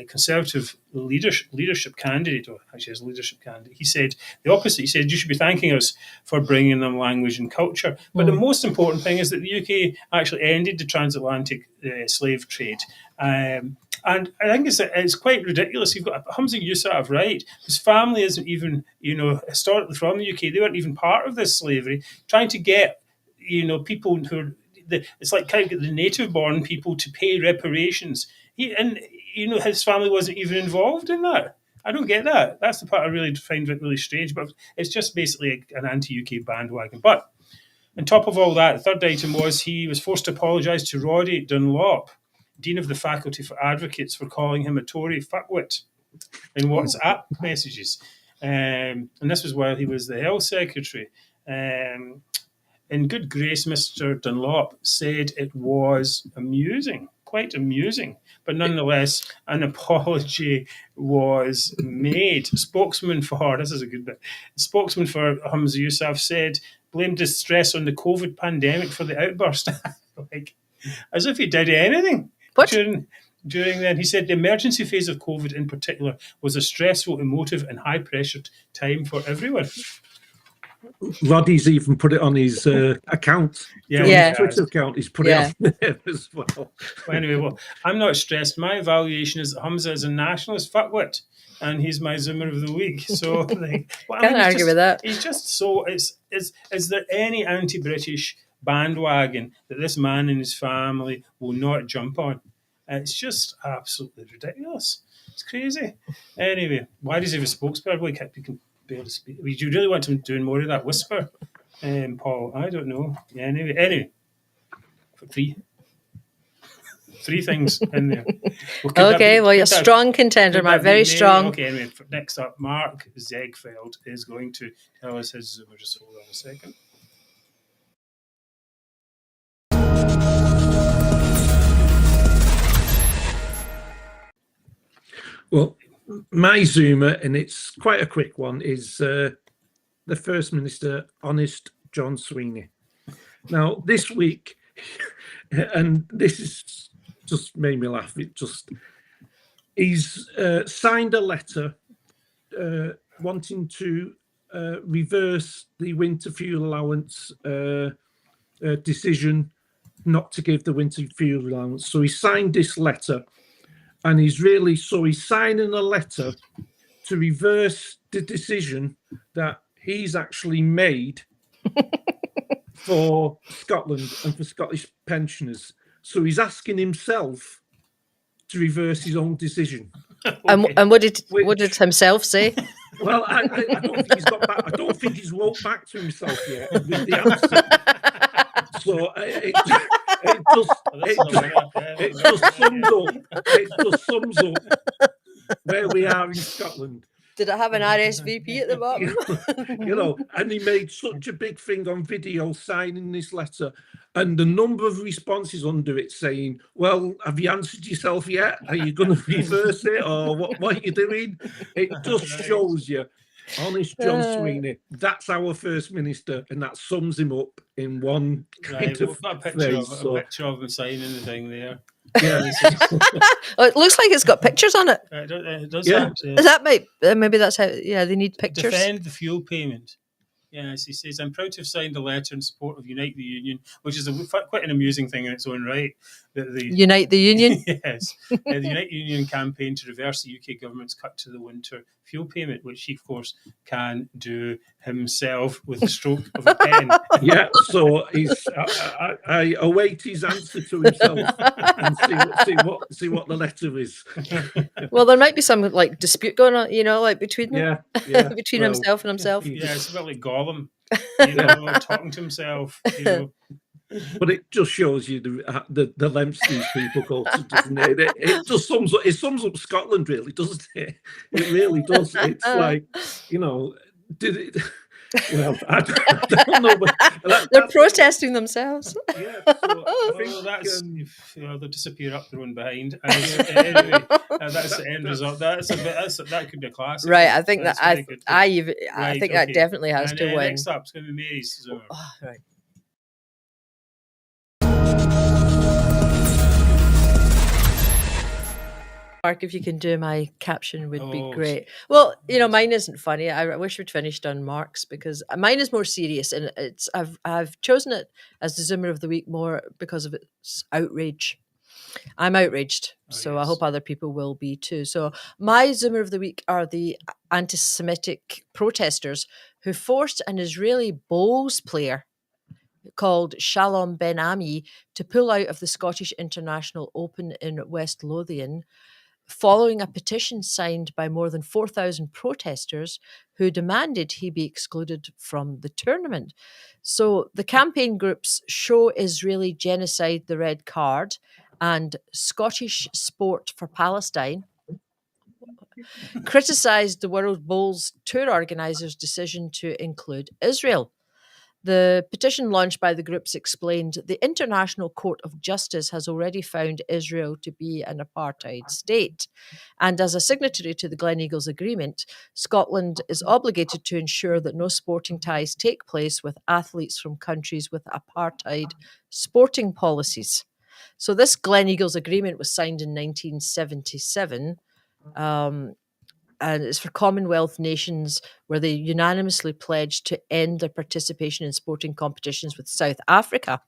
[SPEAKER 1] Conservative leadership candidate, or actually his leadership candidate, he said the opposite. He said, you should be thanking us for bringing them language and culture. But the most important thing is that the UK actually ended the transatlantic slave trade. And I think it's quite ridiculous. You've got Humza Yousaf, right? His family isn't even, historically from the UK. They weren't even part of this slavery. Trying to get, people who are, it's like trying to get the native-born people to pay reparations. His family wasn't even involved in that. I don't get that. That's the part I really find really strange. But it's just basically an anti-UK bandwagon. But on top of all that, the third item was he was forced to apologise to Roddy Dunlop, Dean of the Faculty for Advocates, for calling him a Tory F-kwit in WhatsApp messages. And this was while he was the Health Secretary. In good grace, Mr. Dunlop said it was amusing, quite amusing, but nonetheless, an apology was made. Spokesman for Humza Yousaf said, blamed distress on the COVID pandemic for the outburst. As if he did anything. During then, he said the emergency phase of COVID in particular was a stressful, emotive and high-pressured time for everyone.
[SPEAKER 2] Roddy's even put it on his account.
[SPEAKER 3] Yeah.
[SPEAKER 2] Twitter account. He's put it on there as well.
[SPEAKER 1] Anyway, I'm not stressed. My evaluation is that Humza is a nationalist fuckwit, and he's my Zoomer of the week. So,
[SPEAKER 3] can't argue with that.
[SPEAKER 1] He's just so. Is there any anti-British bandwagon that this man and his family will not jump on? It's just absolutely ridiculous. It's crazy. Anyway, why does he have a spokesperson? He can barely speak. Do you really want him doing more of that whisper, Paul? I don't know. Yeah, anyway, for three things in there. Well,
[SPEAKER 3] you're a strong contender, Mark. Very strong.
[SPEAKER 1] Okay, anyway, next up, Mark Zegfeld is going to tell us his Zoomer. Just hold on a second.
[SPEAKER 2] Well, my Zoomer, and it's quite a quick one, is the First Minister, Honest John Swinney. Now, this week, and this is just made me laugh. He's signed a letter wanting to reverse the winter fuel allowance decision not to give the winter fuel allowance. So he signed this letter. And he's signing a letter to reverse the decision that he's actually made for Scotland and for Scottish pensioners. So he's asking himself to reverse his own decision.
[SPEAKER 3] And what did himself say?
[SPEAKER 2] Well, I don't think he's got back. I don't think he's wrote back to himself yet with the answer. So it just sums up where we are in Scotland.
[SPEAKER 3] Did it have an RSVP at the bottom?
[SPEAKER 2] And he made such a big thing on video signing this letter, and the number of responses under it saying, well, have you answered yourself yet? Are you going to reverse it, or what are you doing? It just shows you. Honest John Swinney, that's our First Minister, and that sums him up in one kind of phrase.
[SPEAKER 1] A picture of him signing the thing there.
[SPEAKER 2] Yeah.
[SPEAKER 3] It looks like it's got pictures on it.
[SPEAKER 1] It does.
[SPEAKER 2] Yeah.
[SPEAKER 3] Maybe that's how. Yeah, they need pictures.
[SPEAKER 1] Defend the fuel payment. Yes, he says, I'm proud to have signed a letter in support of Unite the Union, which is quite an amusing thing in its own right.
[SPEAKER 3] Unite the Union?
[SPEAKER 1] Yes. The Unite the Union campaign to reverse the UK government's cut to the winter fuel payment, which he, of course, can do himself with the stroke of a pen.
[SPEAKER 2] Yeah, so I await his answer to himself and see what the letter is.
[SPEAKER 3] Well, there might be some dispute going on, between them.
[SPEAKER 2] Yeah.
[SPEAKER 3] Between himself and himself.
[SPEAKER 1] Yeah, it's a bit like Gollum, talking to himself.
[SPEAKER 2] But it just shows you the lengths these people go to, doesn't it? It just sums up Scotland, really, doesn't it? It really does. It's like, did it? Well, I don't know. But
[SPEAKER 3] they're protesting themselves.
[SPEAKER 2] Yeah, so I think
[SPEAKER 1] they'll disappear up their own behind. Anyway, that's the end result. That could be a classic.
[SPEAKER 3] Right, I think I think that definitely has to win.
[SPEAKER 1] Next up, it's going to be Mary's.
[SPEAKER 3] Right. Mark, if you can do my caption would be great. Well, mine isn't funny. I wish we'd finished on Mark's, because mine is more serious, and I've chosen it as the Zoomer of the week more because of its outrage. I'm outraged, so I hope other people will be too. So my Zoomer of the week are the anti-Semitic protesters who forced an Israeli bowls player called Shalom Ben-Ami to pull out of the Scottish International Open in West Lothian, following a petition signed by more than 4,000 protesters who demanded he be excluded from the tournament. So the campaign groups Show Israeli Genocide the Red Card and Scottish Sport for Palestine criticised the World Bowls Tour organisers' decision to include Israel. The petition launched by the groups explained the International Court of Justice has already found Israel to be an apartheid state. And as a signatory to the Gleneagles Agreement, Scotland is obligated to ensure that no sporting ties take place with athletes from countries with apartheid sporting policies. So this Gleneagles Agreement was signed in 1977, and it's for Commonwealth nations where they unanimously pledged to end their participation in sporting competitions with South Africa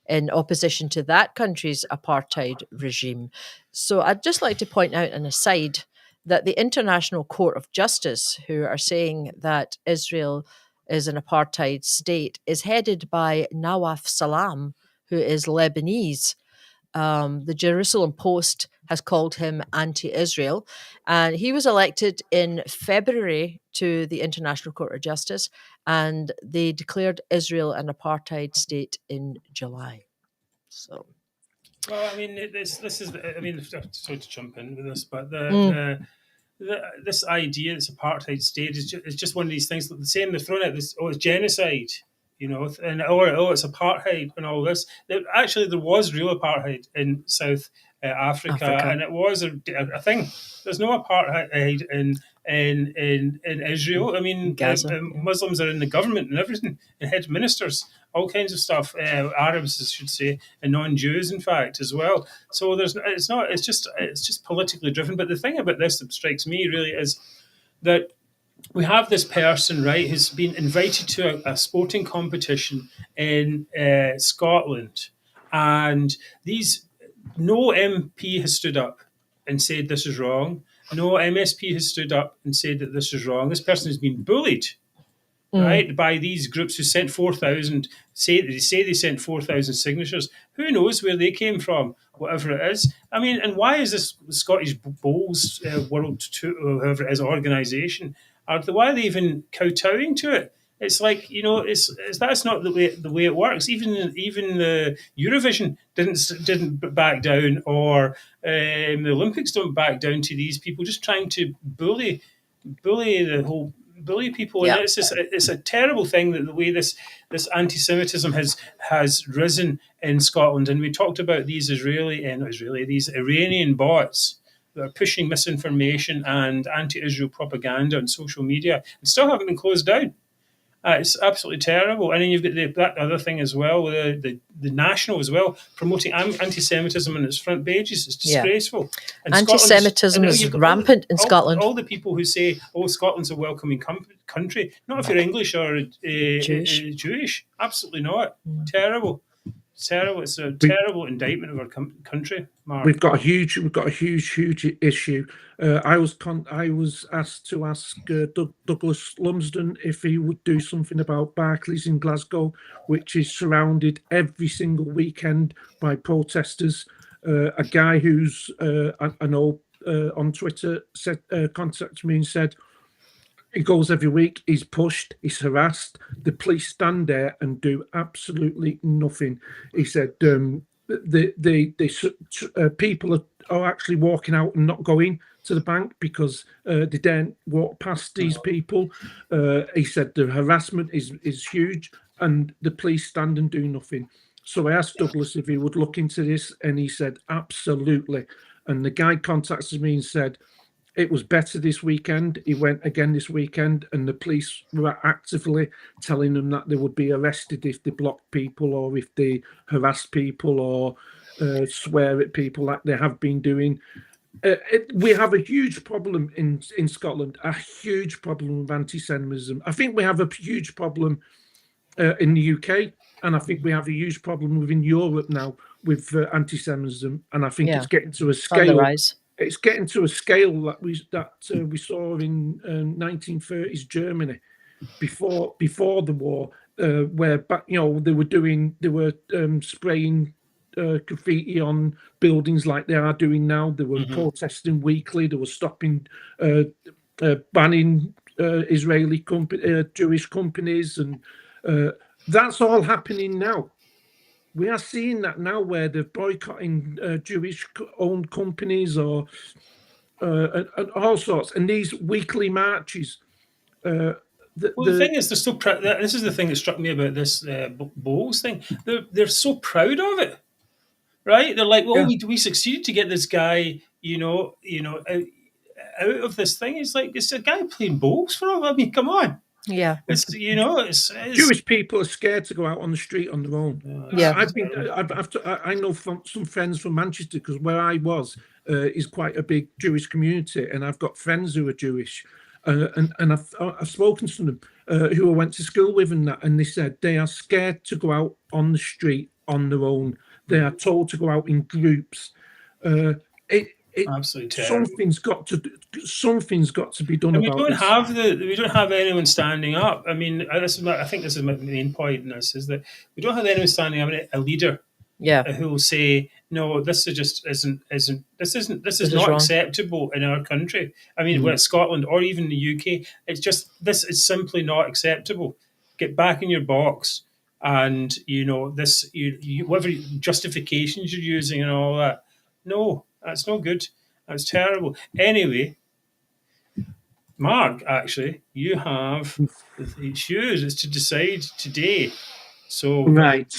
[SPEAKER 3] in opposition to that country's apartheid regime. So I'd just like to point out an aside that the International Court of Justice, who are saying that Israel is an apartheid state, is headed by Nawaf Salam, who is Lebanese. The Jerusalem Post has called him anti-Israel, and he was elected in February to the International Court of Justice, and they declared Israel an apartheid state in July. So,
[SPEAKER 1] well, I mean, this is. I mean, sorry to jump in with this, but this idea, this apartheid state, is just one of these things. The same they're throwing out this. Oh, it's genocide. And it's apartheid and all this. Actually, there was real apartheid in South Africa, and it was a thing. There's no apartheid in Israel. I mean, Muslims are in the government and everything, and head ministers, all kinds of stuff. Arabs, I should say, and non-Jews, in fact, as well. So it's just politically driven. But the thing about this that strikes me really is that we have this person, right, who's been invited to a sporting competition in Scotland, and no MP has stood up and said this is wrong. No MSP has stood up and said that this is wrong. This person has been bullied, right, by these groups who sent 4,000. They say they sent 4,000 signatures. Who knows where they came from? Whatever it is. I mean, and why is this Scottish Bowls World Tour, or whoever it is, organisation? Why are they even kowtowing to it? It's like, that's not the way it works. Even the Eurovision didn't back down, or the Olympics don't back down to these people just trying to bully people.
[SPEAKER 3] Yeah.
[SPEAKER 1] And it's a terrible thing that the way this anti-Semitism has risen in Scotland. And we talked about these Iranian bots that are pushing misinformation and anti-Israel propaganda on social media and still haven't been closed down. It's absolutely terrible. And then you've got that other thing as well, the National as well, promoting anti-Semitism on its front pages. It's disgraceful.
[SPEAKER 3] Yeah. Anti-Semitism is rampant in Scotland.
[SPEAKER 1] All the people who say, oh, Scotland's a welcoming country, not if you're English or Jewish. Absolutely not. Terrible. Terrible. It's a terrible indictment of our country, Mark.
[SPEAKER 2] We've got a huge issue. I was asked to ask Douglas Lumsden if he would do something about Barclays in Glasgow, which is surrounded every single weekend by protesters. A guy who's I know on Twitter contacted me and said, he goes every week, he's pushed, he's harassed. The police stand there and do absolutely nothing. He said the people are actually walking out and not going to the bank because they daren't walk past these people. He said the harassment is huge and the police stand and do nothing. So I asked Douglas if he would look into this, and he said absolutely. And the guy contacted me and said, it was better this weekend. He went again this weekend, and the police were actively telling them that they would be arrested if they blocked people or if they harassed people or swear at people like they have been doing. We have a huge problem in Scotland, a huge problem with anti-Semitism. I think we have a huge problem in the UK, and I think we have a huge problem within Europe now with anti-Semitism, and I think it's getting to a scale. It's getting to a scale that we saw in 1930s Germany before the war, where they were spraying graffiti on buildings like they are doing now. They were protesting weekly. They were stopping, banning Israeli Jewish companies, and that's all happening now. We are seeing that now, where they're boycotting Jewish-owned companies or and all sorts, and these weekly marches.
[SPEAKER 1] The thing is, they're so proud. This is the thing that struck me about this Bowles thing. They're so proud of it, right? They're like, well, we succeeded to get this guy, out of this thing. It's like, it's a guy playing bowls for him. I mean, come on.
[SPEAKER 3] Yeah.
[SPEAKER 1] It's
[SPEAKER 2] Jewish people are scared to go out on the street on their own.
[SPEAKER 3] Yeah.
[SPEAKER 2] I know from some friends from Manchester, because where I was is quite a big Jewish community, and I've got friends who are Jewish, and I've spoken to them who I went to school with, and they said they are scared to go out on the street on their own. They are told to go out in groups.
[SPEAKER 1] Absolutely terrible.
[SPEAKER 2] Something's got to be done
[SPEAKER 1] and
[SPEAKER 2] about this.
[SPEAKER 1] We don't have anyone standing up. I mean, I think this is my main point in this, is that we don't have anyone standing up, a leader, who will say, no, this isn't not
[SPEAKER 3] wrong.
[SPEAKER 1] acceptable in our country. I mean, whether it's Scotland or even the UK, this is simply not acceptable. Get back in your box, and whatever justifications you're using and all that. No, that's no good. That's terrible. Anyway, Mark, actually, you have it's to decide today. So
[SPEAKER 2] right.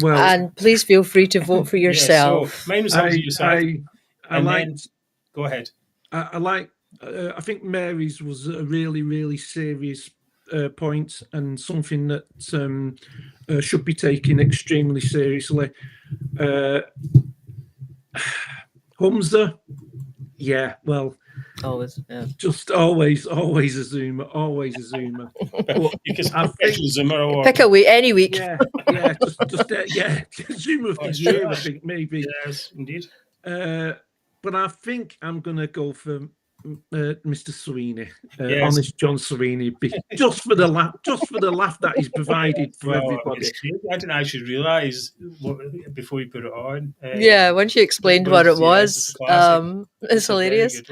[SPEAKER 2] Well,
[SPEAKER 3] and please feel free to vote for yourself.
[SPEAKER 1] So mine was go ahead.
[SPEAKER 2] I think Mary's was a really, really serious point, and something that should be taken extremely seriously. Humza,
[SPEAKER 3] always,
[SPEAKER 2] just always a Zoomer, always a Zoomer.
[SPEAKER 1] You can Zoomer or
[SPEAKER 3] pick a week, any week.
[SPEAKER 2] Just Zoomer of the year, I think, maybe.
[SPEAKER 1] Yes, indeed.
[SPEAKER 2] But I think I'm gonna go for Mr. Swinney, honest John Swinney, just for the laugh that he's provided for everybody.
[SPEAKER 1] I didn't actually realise before you put it on.
[SPEAKER 3] Once you explained what it was, it's hilarious.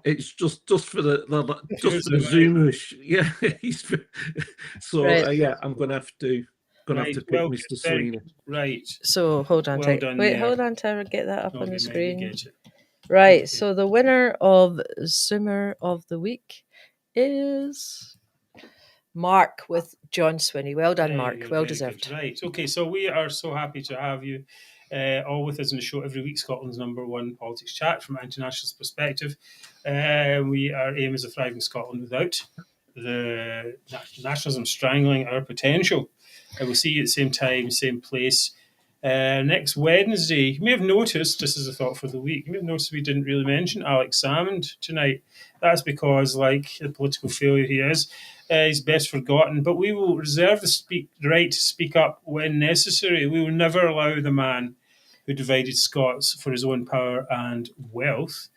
[SPEAKER 2] It's just for the Zoomers. I'm gonna have to pick Mr. Swinney.
[SPEAKER 1] Right.
[SPEAKER 3] So hold on, hold on, Tara, get that up on the screen. Right, so the winner of Zoomer of the Week is Mark with John Swinney. Well done, Mark. Well deserved.
[SPEAKER 1] Good. Right, okay, so we are so happy to have you all with us in the show every week, Scotland's #1 politics chat from an internationalist perspective. Our aim is a thriving Scotland without the nationalism strangling our potential. We'll see you at the same time, same place. Next Wednesday. You may have noticed, this is a thought for the week, we didn't really mention Alex Salmond tonight. That's because, like the political failure he is, he's best forgotten. But we will reserve the right to speak up when necessary. We will never allow the man who divided Scots for his own power and wealth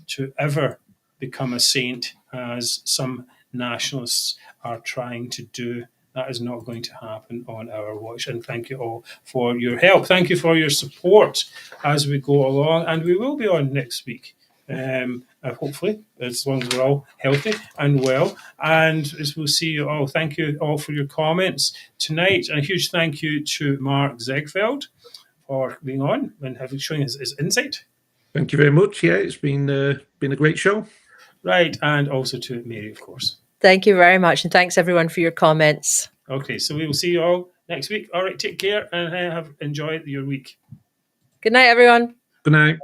[SPEAKER 1] to ever become a saint, as some nationalists are trying to do. That is not going to happen on our watch. And thank you all for your help. Thank you for your support as we go along. And we will be on next week, hopefully, as long as we're all healthy and well. And as we'll see you all. Thank you all for your comments tonight. And a huge thank you to Mark Zegfeld for being on and showing his insight.
[SPEAKER 2] Thank you very much. Yeah, it's been a great show.
[SPEAKER 1] Right. And also to Mary, of course.
[SPEAKER 3] Thank you very much, and thanks everyone for your comments.
[SPEAKER 1] Okay, so we will see you all next week. All right, take care and enjoy your week.
[SPEAKER 3] Good night, everyone.
[SPEAKER 2] Good night.